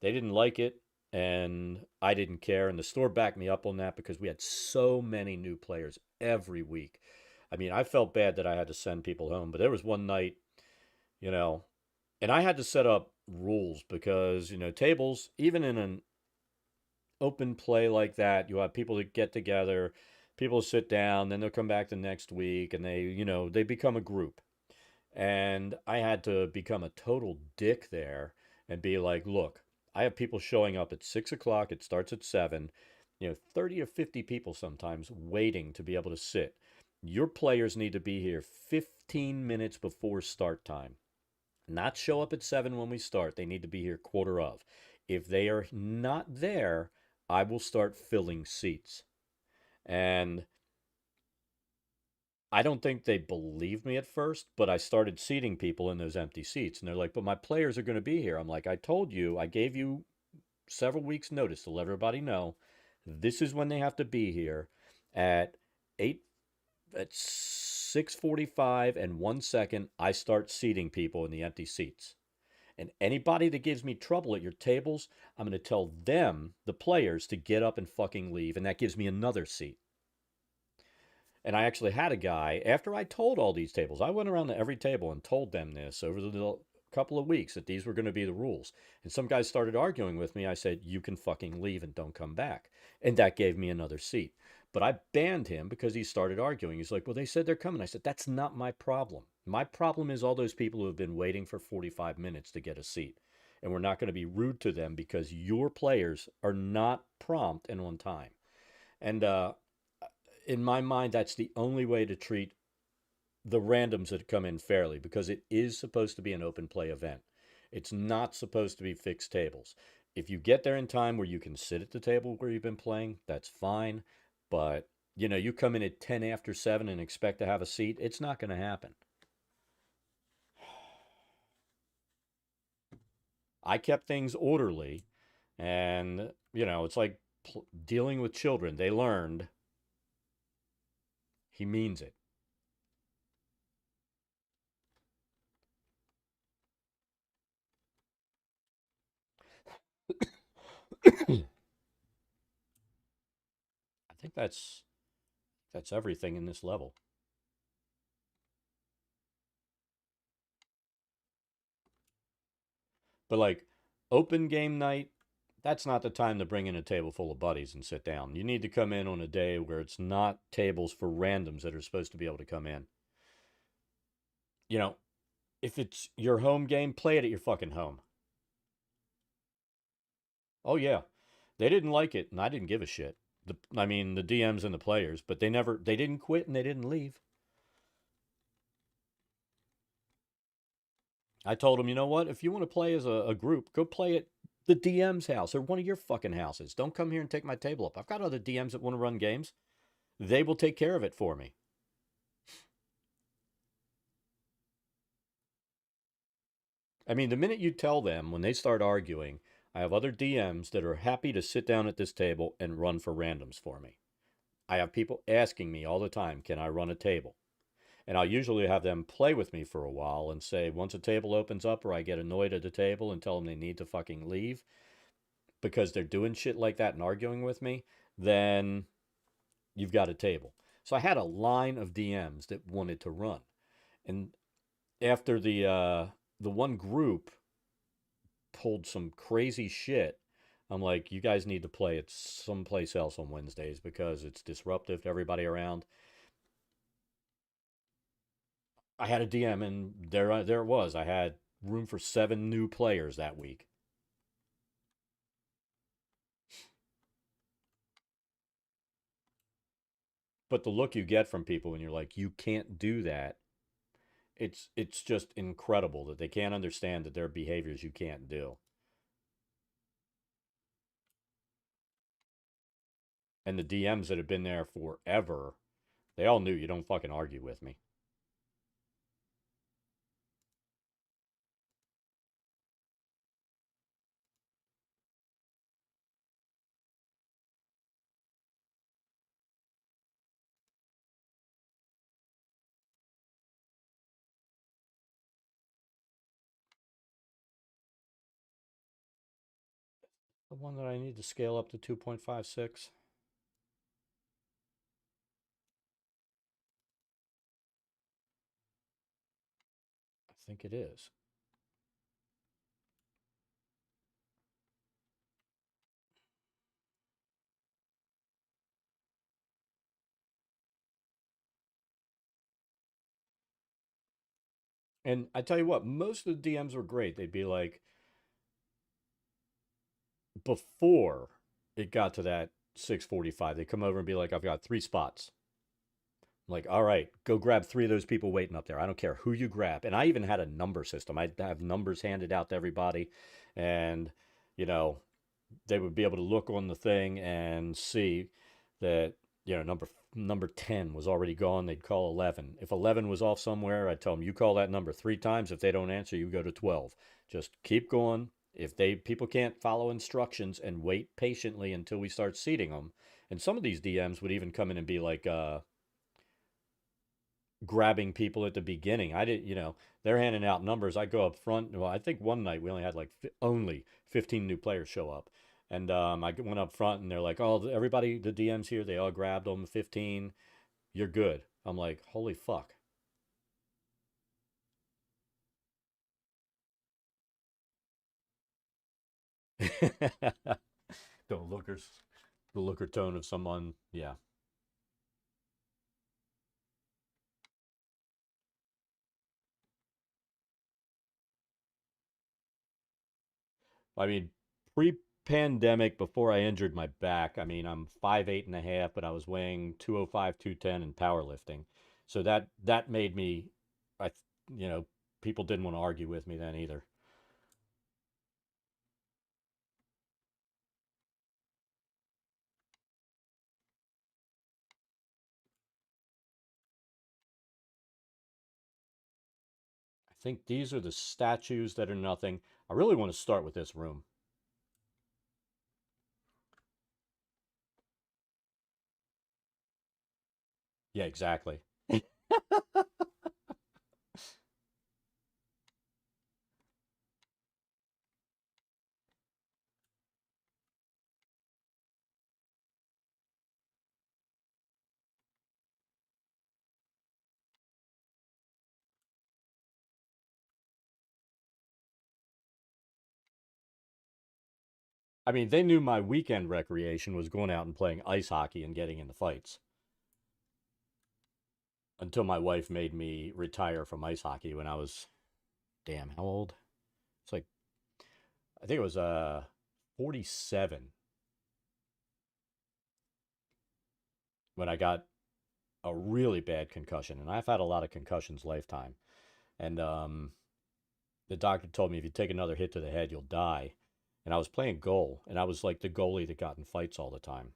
They didn't like it, and I didn't care. And the store backed me up on that because we had so many new players every week. I mean, I felt bad that I had to send people home, but there was one night, you know, and I had to set up rules because, tables, even in an open play like that, you have people that get together, people sit down, then they'll come back the next week and they become a group. And I had to become a total dick there and be like, look, I have people showing up at 6 o'clock, it starts at 7, 30 or 50 people sometimes waiting to be able to sit. Your players need to be here 15 minutes before start time. Not show up at 7 when we start. They need to be here quarter of. If they are not there, I will start filling seats. And I don't think they believed me at first, but I started seating people in those empty seats. And they're like, but my players are going to be here. I'm like, I told you, I gave you several weeks' notice to let everybody know this is when they have to be here at 8 at 6:45 and 1 second. I start seating people in the empty seats. And anybody that gives me trouble at your tables, I'm going to tell them, the players, to get up and fucking leave. And that gives me another seat. And I actually had a guy, after I told all these tables, I went around to every table and told them this over the couple of weeks that these were going to be the rules. And some guys started arguing with me. I said, you can fucking leave and don't come back. And that gave me another seat. But I banned him because he started arguing. He's like, well, they said they're coming. I said, that's not my problem. My problem is all those people who have been waiting for 45 minutes to get a seat. And we're not going to be rude to them because your players are not prompt and on time. And in my mind, that's the only way to treat the randoms that come in fairly, because it is supposed to be an open play event. It's not supposed to be fixed tables. If you get there in time where you can sit at the table where you've been playing, that's fine. But, you come in at 10 after 7 and expect to have a seat, it's not going to happen. I kept things orderly, and, it's like dealing with children. They learned he means it. I think that's everything in this level. But like open game night, that's not the time to bring in a table full of buddies and sit down. You need to come in on a day where it's not tables for randoms that are supposed to be able to come in. You know, if it's your home game, play it at your fucking home. Oh yeah. They didn't like it and I didn't give a shit. The DMs and the players, but they didn't quit and they didn't leave. I told them, you know what? If you want to play as a group, go play at the DM's house or one of your fucking houses. Don't come here and take my table up. I've got other DMs that want to run games. They will take care of it for me. The minute you tell them when they start arguing, I have other DMs that are happy to sit down at this table and run for randoms for me. I have people asking me all the time, can I run a table? And I'll usually have them play with me for a while and say, once a table opens up or I get annoyed at the table and tell them they need to fucking leave because they're doing shit like that and arguing with me, then you've got a table. So I had a line of DMs that wanted to run. And after the one group pulled some crazy shit, I'm like, you guys need to play it someplace else on Wednesdays because it's disruptive to everybody around. I had a DM and there it was. I had room for 7 new players that week. But the look you get from people when you're like, you can't do that, it's just incredible that they can't understand that there are behaviors you can't do. And the DMs that have been there forever, they all knew you don't fucking argue with me. The one that I need to scale up to 2.56. I think it is. And I tell you what, most of the DMs were great. They'd be like, before it got to that 6:45, they come over and be like, I've got 3 spots. I'm like, all right, go grab 3 of those people waiting up there. I don't care who you grab. And I even had a number system. I'd have numbers handed out to everybody. And, you know, they would be able to look on the thing and see that, number 10 was already gone. They'd call 11. If 11 was off somewhere, I'd tell them, you call that number 3 times. If they don't answer, you go to 12. Just keep going. If people can't follow instructions and wait patiently until we start seating them. And some of these DMs would even come in and be like, grabbing people at the beginning. I didn't, they're handing out numbers. I go up front. Well, I think one night we only had like only 15 new players show up. And I went up front and they're like, oh, everybody, the DMs here, they all grabbed them, 15. You're good. I'm like, holy fuck. the lookers, the looker tone of someone. Yeah. I mean, pre-pandemic, before I injured my back, I'm 5'8.5", but I was weighing 205, 210 in powerlifting. So that made me, I, you know, people didn't want to argue with me then either. I think these are the statues that are nothing. I really want to start with this room. Yeah, exactly. I mean, they knew my weekend recreation was going out and playing ice hockey and getting into fights until my wife made me retire from ice hockey when I was, damn, how old? It's like, I think it was 47 when I got a really bad concussion. And I've had a lot of concussions lifetime. And the doctor told me if you take another hit to the head, you'll die. And I was playing goal, and I was like the goalie that got in fights all the time.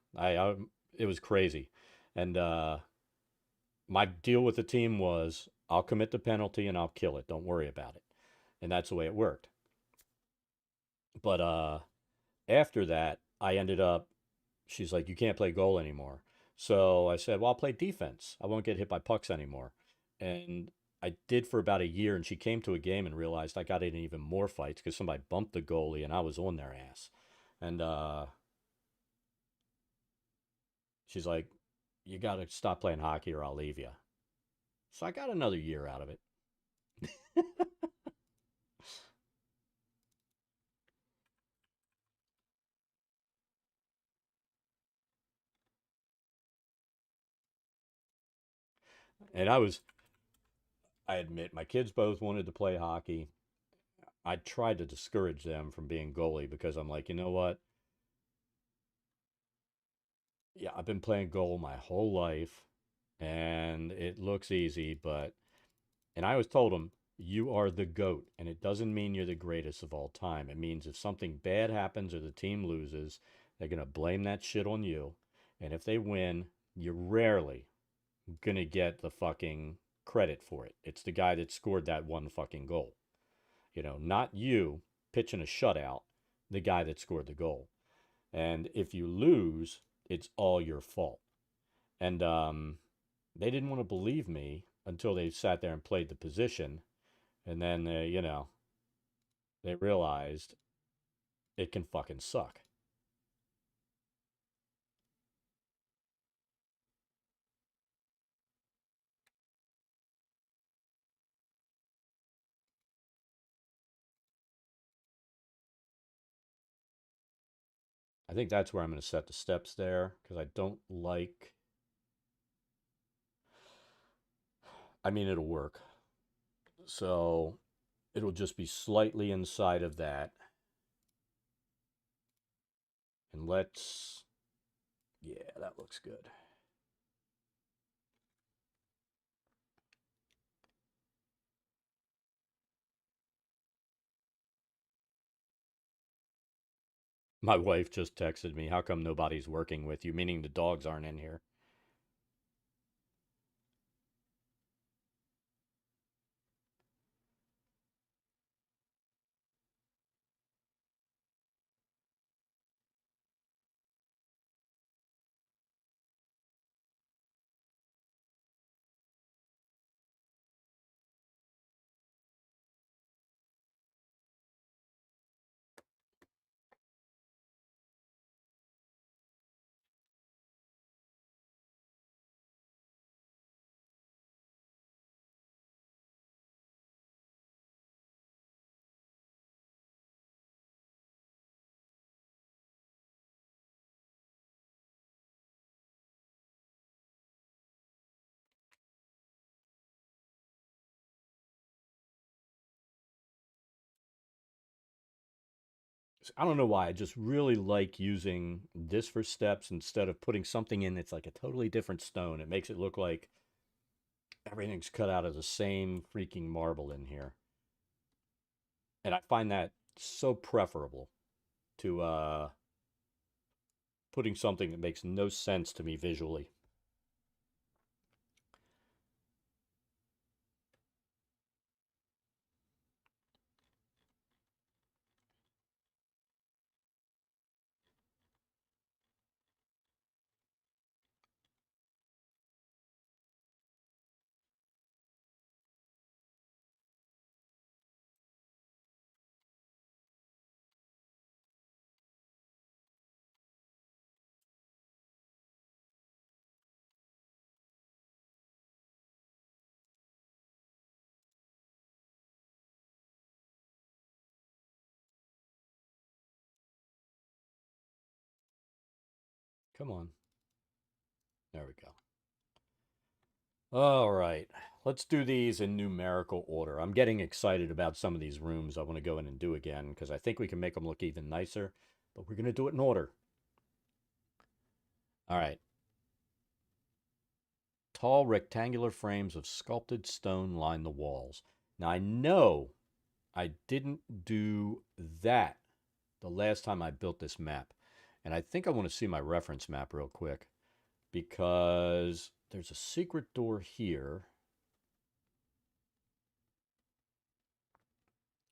It was crazy. And my deal with the team was I'll commit the penalty and I'll kill it. Don't worry about it. And that's the way it worked. But after that, I ended up, she's like, you can't play goal anymore. So I said, well, I'll play defense. I won't get hit by pucks anymore. And I did for about a year. And she came to a game and realized I got in even more fights because somebody bumped the goalie and I was on their ass. And she's like, you got to stop playing hockey or I'll leave you. So I got another year out of it. And I admit, my kids both wanted to play hockey. I tried to discourage them from being goalie because I'm like, you know what? Yeah, I've been playing goal my whole life and it looks easy, but, and I always told them, you are the GOAT. And it doesn't mean you're the greatest of all time. It means if something bad happens or the team loses, they're going to blame that shit on you. And if they win, you're rarely going to get the fucking credit for it. It's the guy that scored that one fucking goal. You know, not you pitching a shutout, the guy that scored the goal. And if you lose, it's all your fault. And they didn't want to believe me until they sat there and played the position. And then, they realized it can fucking suck. I think that's where I'm going to set the steps there because I don't like, I mean, it'll work. So it'll just be slightly inside of that. And let's, yeah, that looks good. My wife just texted me, how come nobody's working with you? Meaning the dogs aren't in here. I don't know why. I just really like using this for steps instead of putting something in that's like a totally different stone. It makes it look like Everything's cut out of the same freaking marble in here. And I find that so preferable to putting something that makes no sense to me visually. Come on. There we go. All right. Let's do these in numerical order. I'm getting excited about some of these rooms I want to go in and do again because I think we can make them look even nicer, but we're going to do it in order. All right. Tall rectangular frames of sculpted stone line the walls. Now I know I didn't do that the last time I built this map. And I think I want to see my reference map real quick because there's a secret door here.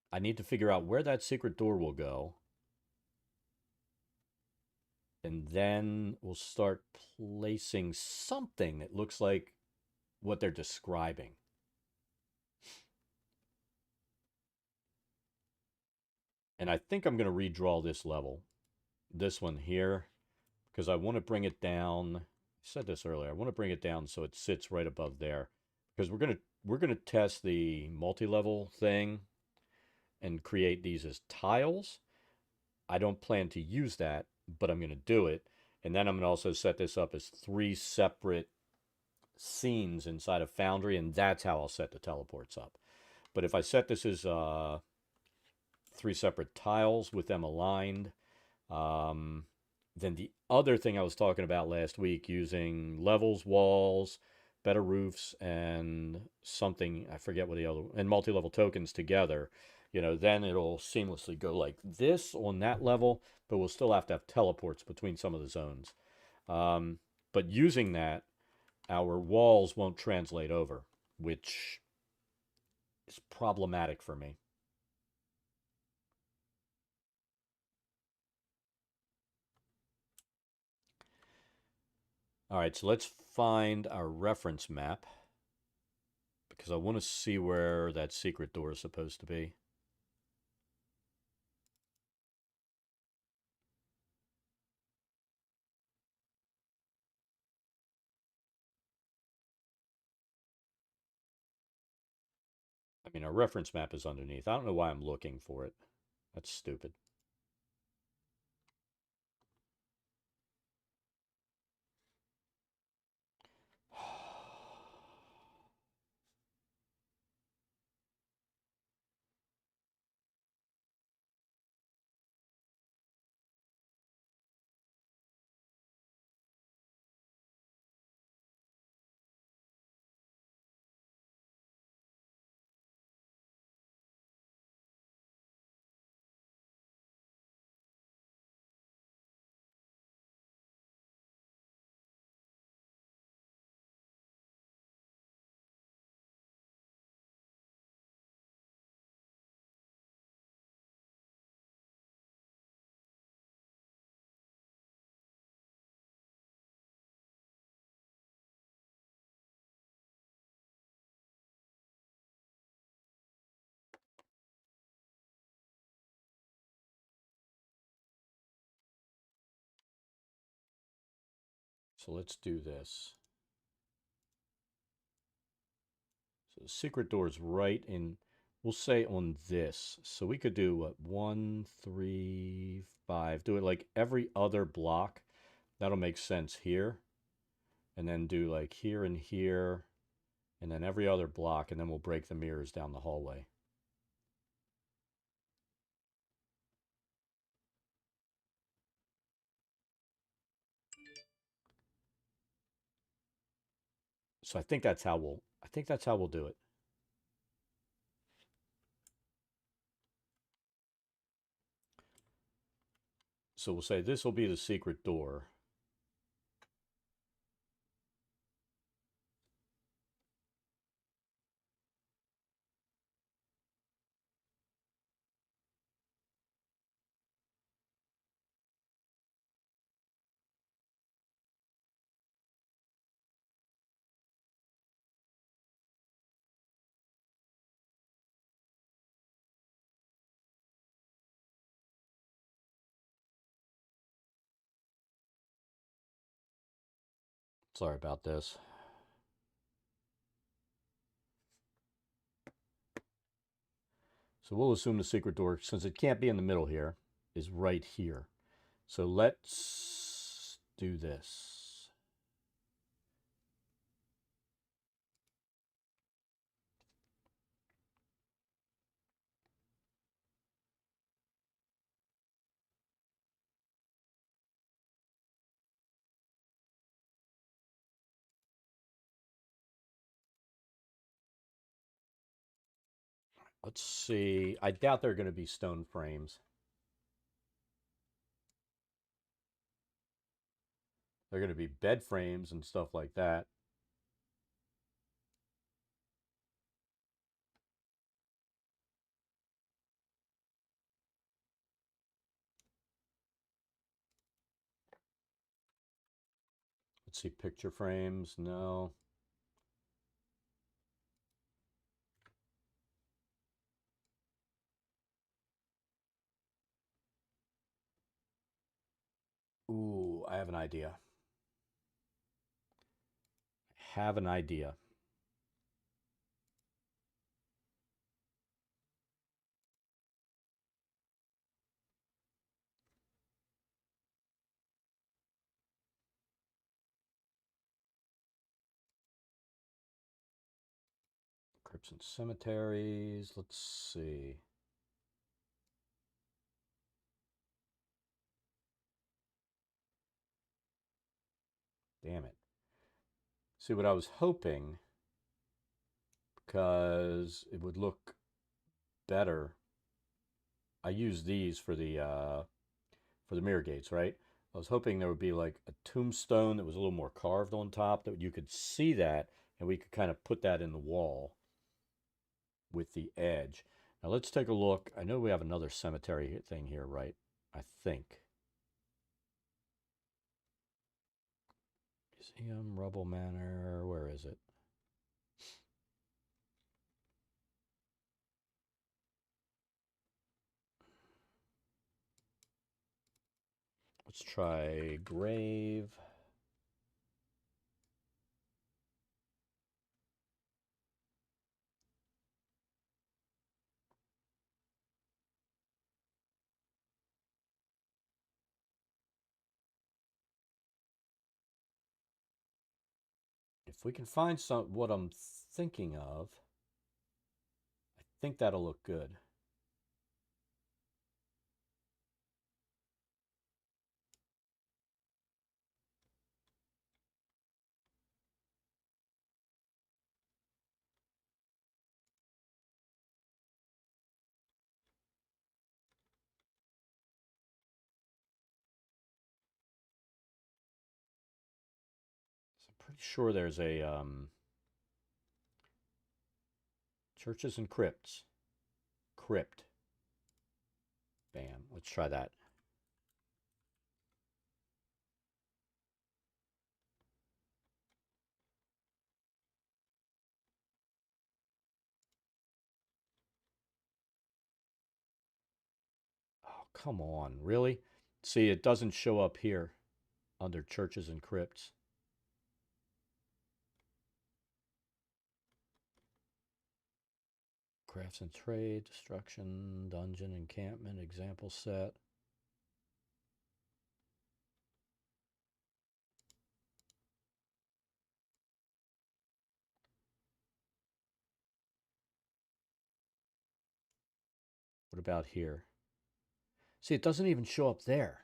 I need to figure out where that secret door will go. And then we'll start placing something that looks like what they're describing. And I think I'm going to redraw this level, this one here, because I want to bring it down. I said this earlier. I want to bring it down so it sits right above there, because we're gonna test the multi-level thing and create these as tiles. I don't plan to use that, but I'm going to do it. And then I'm going to also set this up as 3 separate scenes inside of Foundry, and that's how I'll set the teleports up. But if I set this as 3 separate tiles with them aligned, then the other thing I was talking about last week, using levels, walls, better roofs, and something, I forget what the other, and multi-level tokens together, then it'll seamlessly go like this on that level, but we'll still have to have teleports between some of the zones. But using that, our walls won't translate over, which is problematic for me. All right, so let's find our reference map because I want to see where that secret door is supposed to be. I mean, our reference map is underneath. I don't know why I'm looking for it. That's stupid. So let's do this. So the secret door is right in, we'll say on this. So we could do what, 1, 3, 5. Do it like every other block. That'll make sense here. And then do like here and here. And then every other block. And then we'll break the mirrors down the hallway. So I think that's how I think that's how we'll do it. So we'll say this will be the secret door. Sorry about this. So we'll assume the secret door, since it can't be in the middle here, is right here. So let's do this. Let's see. I doubt they're going to be stone frames. They're going to be bed frames and stuff like that. Let's see, picture frames. No. Ooh, I have an idea. Have an idea. Crypts and cemeteries. Let's see. Damn it. See, what I was hoping, because it would look better. I use these for the mirror gates, right? I was hoping there would be like a tombstone that was a little more carved on top, that you could see that, and we could kind of put that in the wall with the edge. Now let's take a look. I know we have another cemetery thing here, right? I think. Museum, Rubble Manor, where is it? Let's try grave. If we can find what I'm thinking of, I think that'll look good. So I'm pretty sure there's a churches and crypts. Crypt. Bam. Let's try that. Oh, come on. Really? See, it doesn't show up here under churches and crypts. Crafts and trade, destruction, dungeon, encampment, example set. What about here? See, it doesn't even show up there.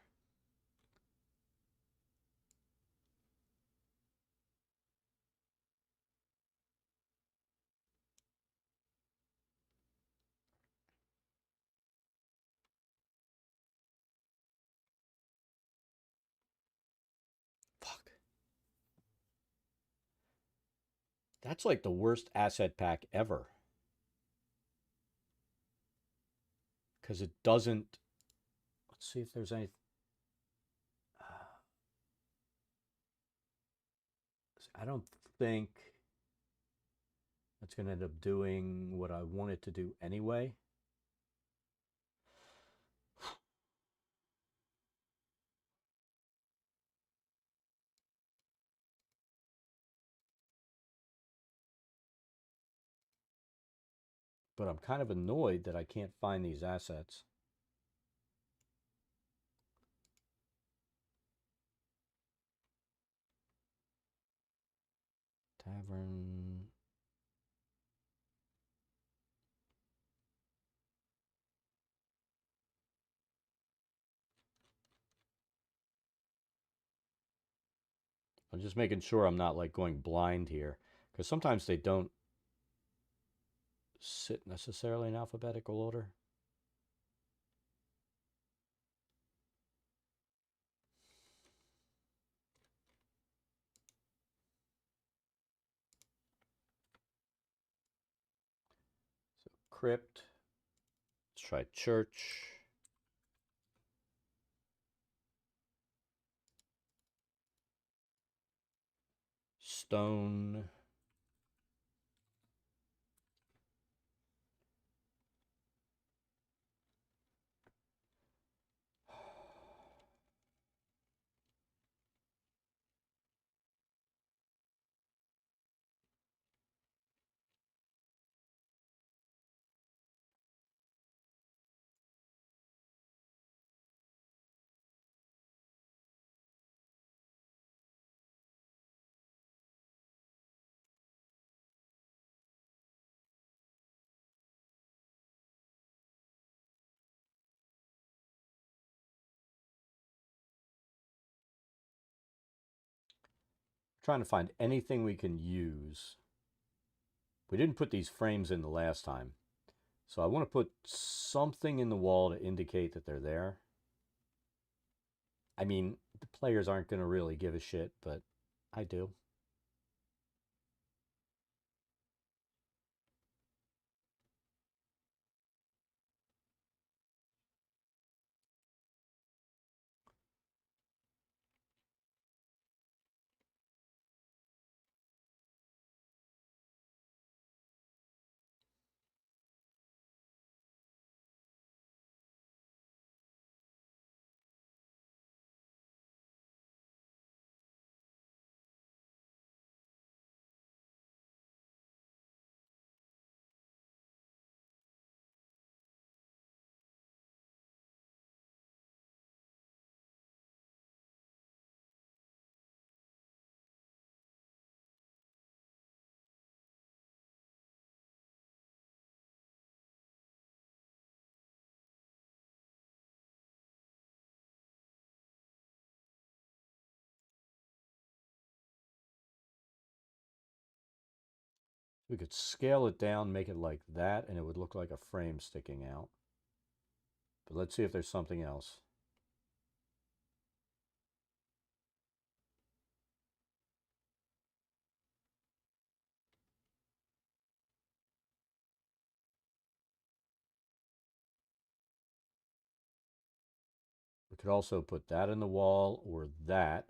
That's like the worst asset pack ever. Because it doesn't... Let's see if there's any... I don't think that's going to end up doing what I want it to do anyway. But I'm kind of annoyed that I can't find these assets. Tavern. I'm just making sure I'm not like going blind here, because sometimes they don't sit necessarily in alphabetical order. So crypt. Let's try church. Stone. Trying to find anything we can use. We didn't put these frames in the last time. So I want to put something in the wall to indicate that they're there. I mean, the players aren't going to really give a shit, but I do. We could scale it down, make it like that, and it would look like a frame sticking out. But let's see if there's something else. We could also put that in the wall or that.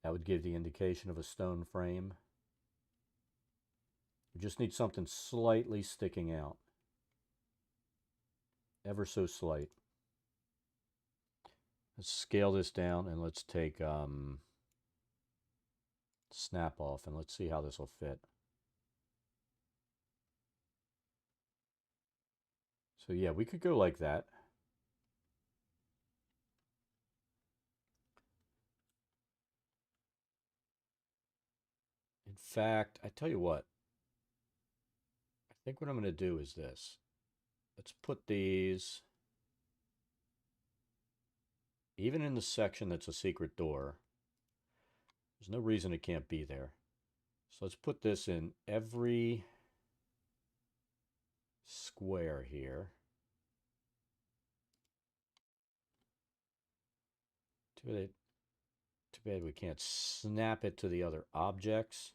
That would give the indication of a stone frame. We just need something slightly sticking out. Ever so slight. Let's scale this down and let's take snap off and let's see how this will fit. So yeah, we could go like that. In fact, I tell you what, I think what I'm going to do is this. Let's put these even in the section that's a secret door. There's no reason it can't be there. So let's put this in every square here. Too bad we can't snap it to the other objects.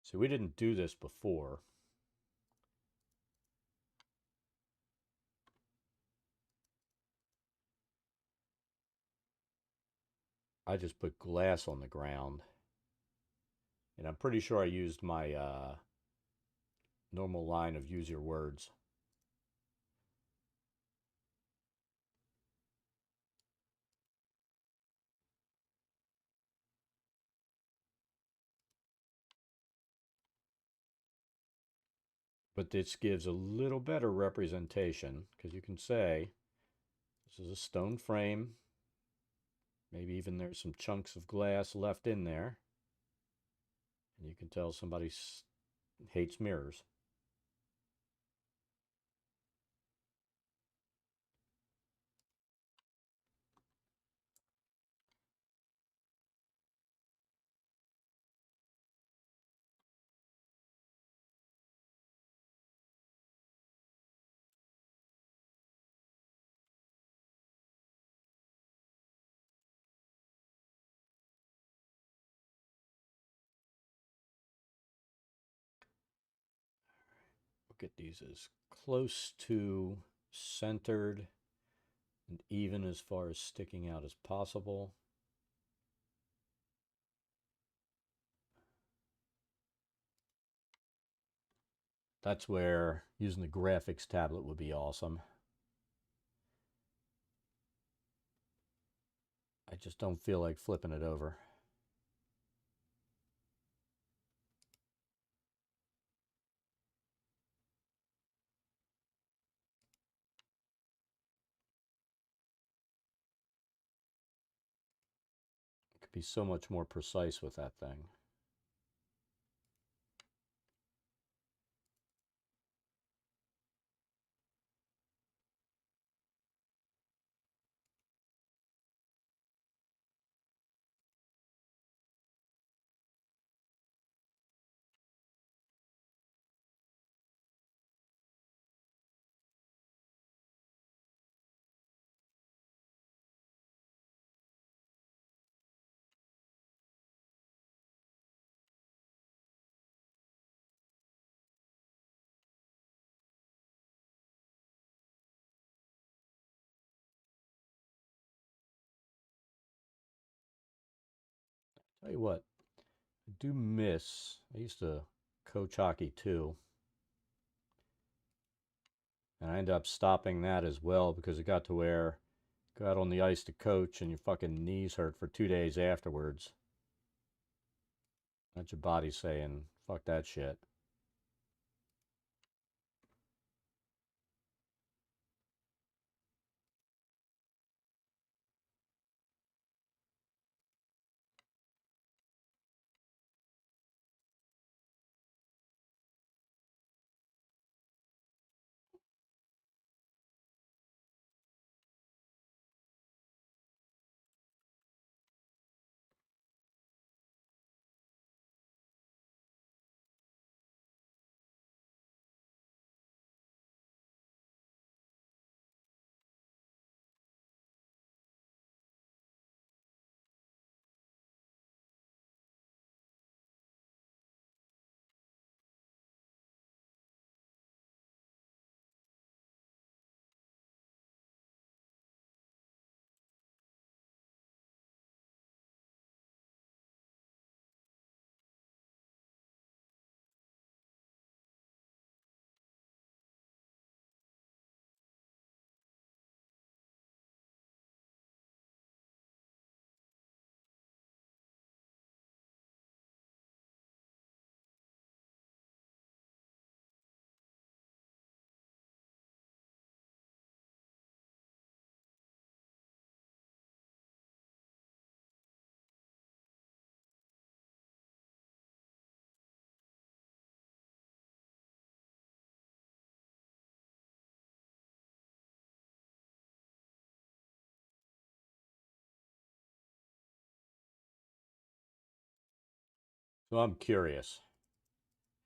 So we didn't do this before. I just put glass on the ground. And I'm pretty sure I used my normal line of use your words. But this gives a little better representation because you can say this is a stone frame. Maybe even there's some chunks of glass left in there. And you can tell somebody hates mirrors. We'll get these as close to centered and even as far as sticking out as possible. That's where using the graphics tablet would be awesome. I just don't feel like flipping it over. It could be so much more precise with that thing. Tell you what, I do miss, I used to coach hockey too. And I ended up stopping that as well because it got to where go out on the ice to coach and your fucking knees hurt for 2 days afterwards. That's your body saying, fuck that shit. So I'm curious,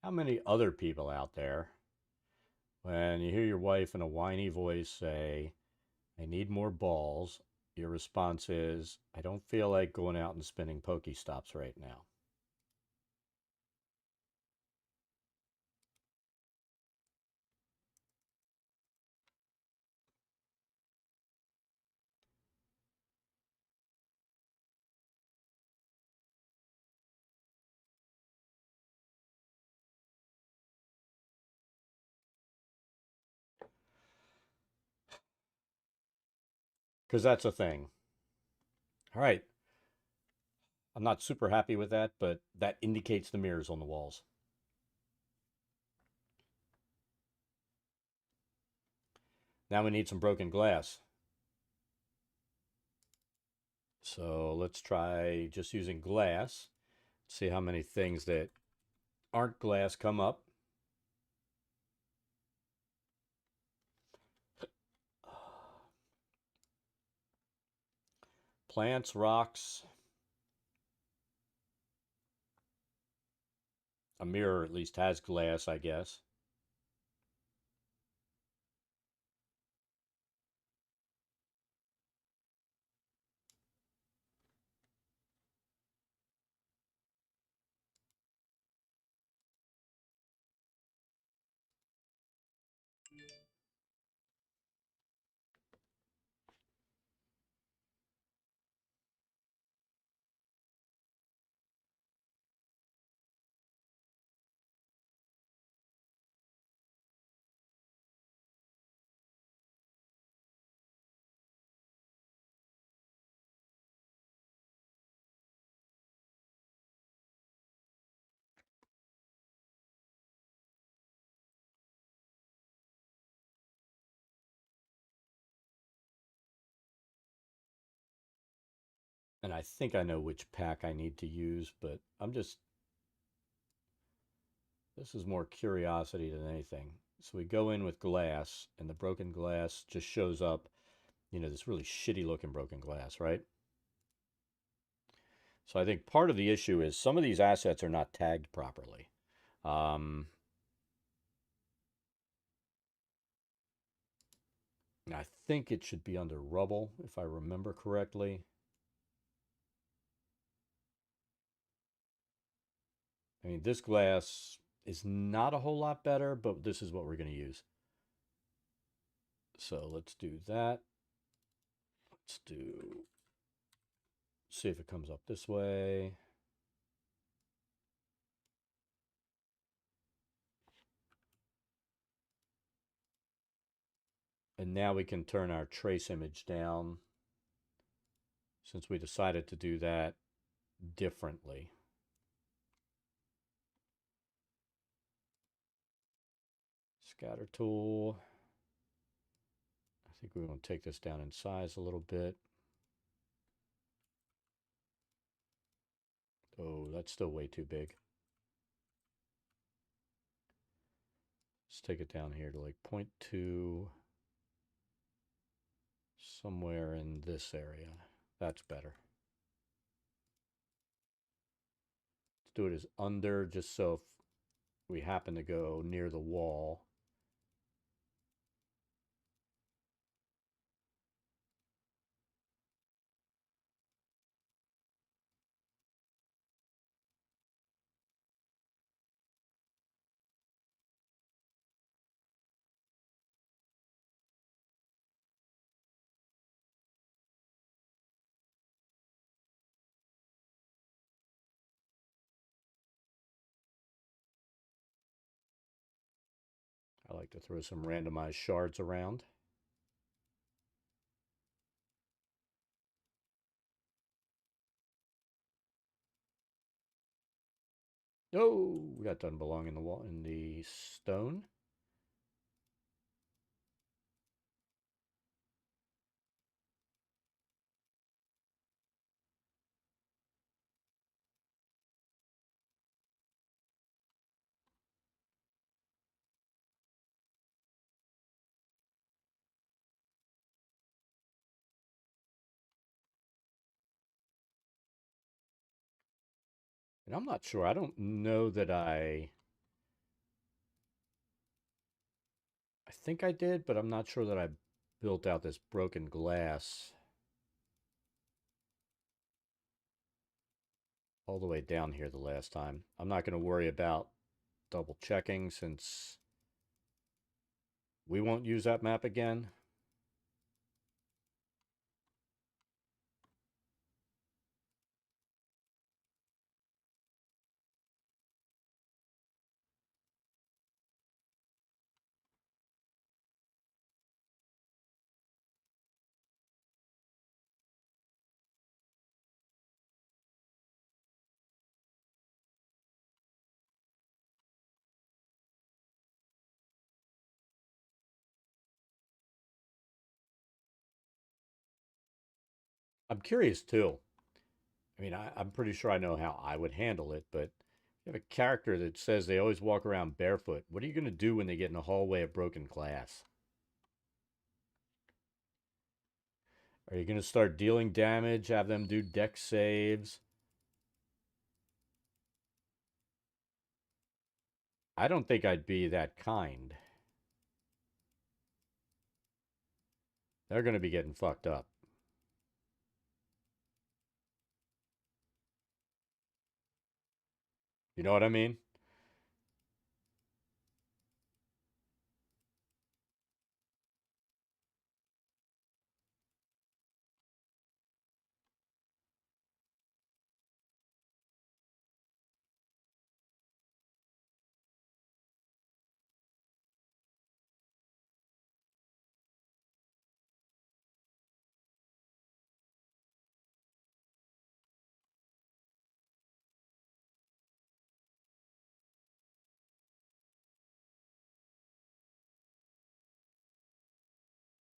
how many other people out there, when you hear your wife in a whiny voice say, I need more balls, your response is, I don't feel like going out and spinning Pokestops right now. because that's a thing. All right. I'm not super happy with that, but that indicates the mirrors on the walls. Now we need some broken glass. So let's try just using glass. See how many things that aren't glass come up. Plants, rocks. A mirror at least has glass, I guess. And I think I know which pack I need to use, but this is more curiosity than anything. So we go in with glass, and the broken glass just shows up, this really shitty looking broken glass, right? So I think part of the issue is some of these assets are not tagged properly. I think it should be under rubble, if I remember correctly. I mean, this glass is not a whole lot better, but this is what we're going to use. So let's do that. See if it comes up this way. And now we can turn our trace image down since we decided to do that differently. Scatter tool. I think we want to take this down in size a little bit. Oh, that's still way too big. Let's take it down here to like 0.2, somewhere in this area. That's better. Let's do it as under, just so if we happen to go near the wall. I like to throw some randomized shards around. Oh, that doesn't belong in the wall, in the stone. And I'm not sure. I don't know that I think I did, but I'm not sure that I built out this broken glass all the way down here the last time. I'm not going to worry about double checking since we won't use that map again. I'm curious too. I mean, I'm pretty sure I know how I would handle it, but you have a character that says they always walk around barefoot. What are you going to do when they get in a hallway of broken glass? Are you going to start dealing damage, have them do deck saves? I don't think I'd be that kind. They're going to be getting fucked up. You know what I mean?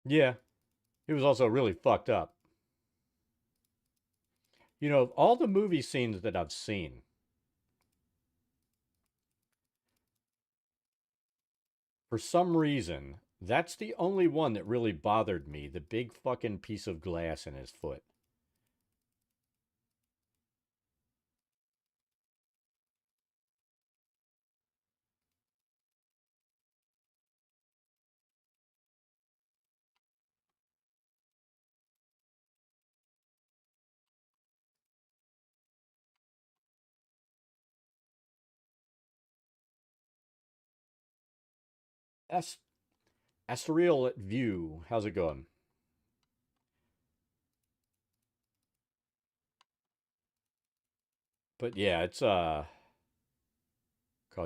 Yeah. He was also really fucked up. You know, all the movie scenes that I've seen, for some reason, that's the only one that really bothered me. The big fucking piece of glass in his foot. That's Asterial View. How's it going? But yeah, it's call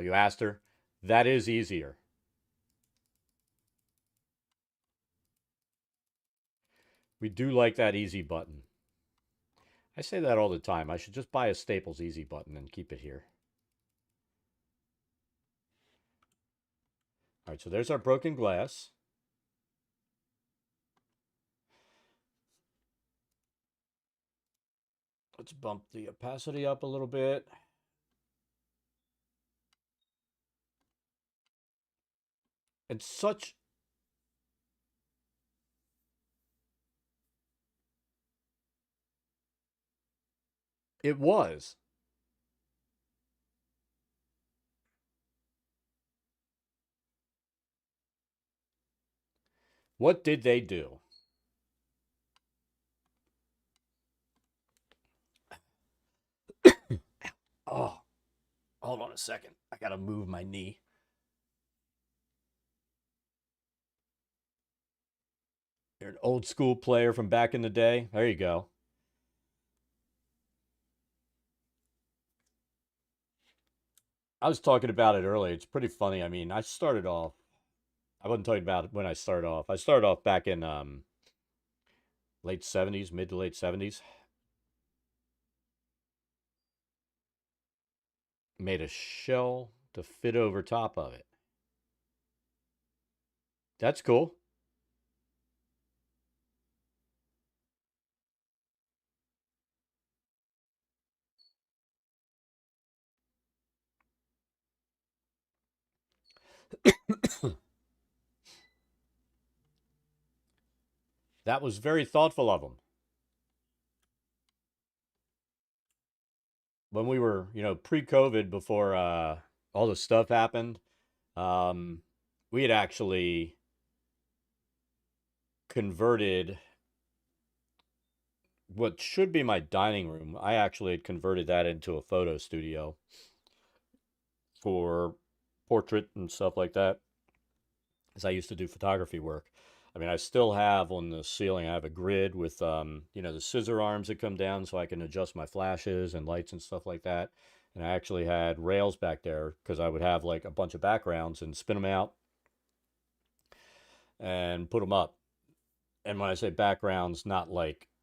you Aster. That is easier. We do like that easy button. I say that all the time. I should just buy a Staples easy button and keep it here. All right, so there's our broken glass. Let's bump the opacity up a little bit. And such. It was. What did they do? Oh, hold on a second. I gotta move my knee. You're an old school player from back in the day. There you go. I was talking about it earlier. It's pretty funny. I mean, I started off. I wasn't talking about it when I started off. I started off back in late 70s, mid to late 70s. Made a shell to fit over top of it. That's cool. That was very thoughtful of them. When we were, pre-COVID, before all the stuff happened, um, we had actually converted what should be my dining room. I actually had converted that into a photo studio for portrait and stuff like that, as I used to do photography work. I mean, I still have on the ceiling, I have a grid with, the scissor arms that come down so I can adjust my flashes and lights and stuff like that. And I actually had rails back there because I would have like a bunch of backgrounds and spin them out and put them up. And when I say backgrounds, not like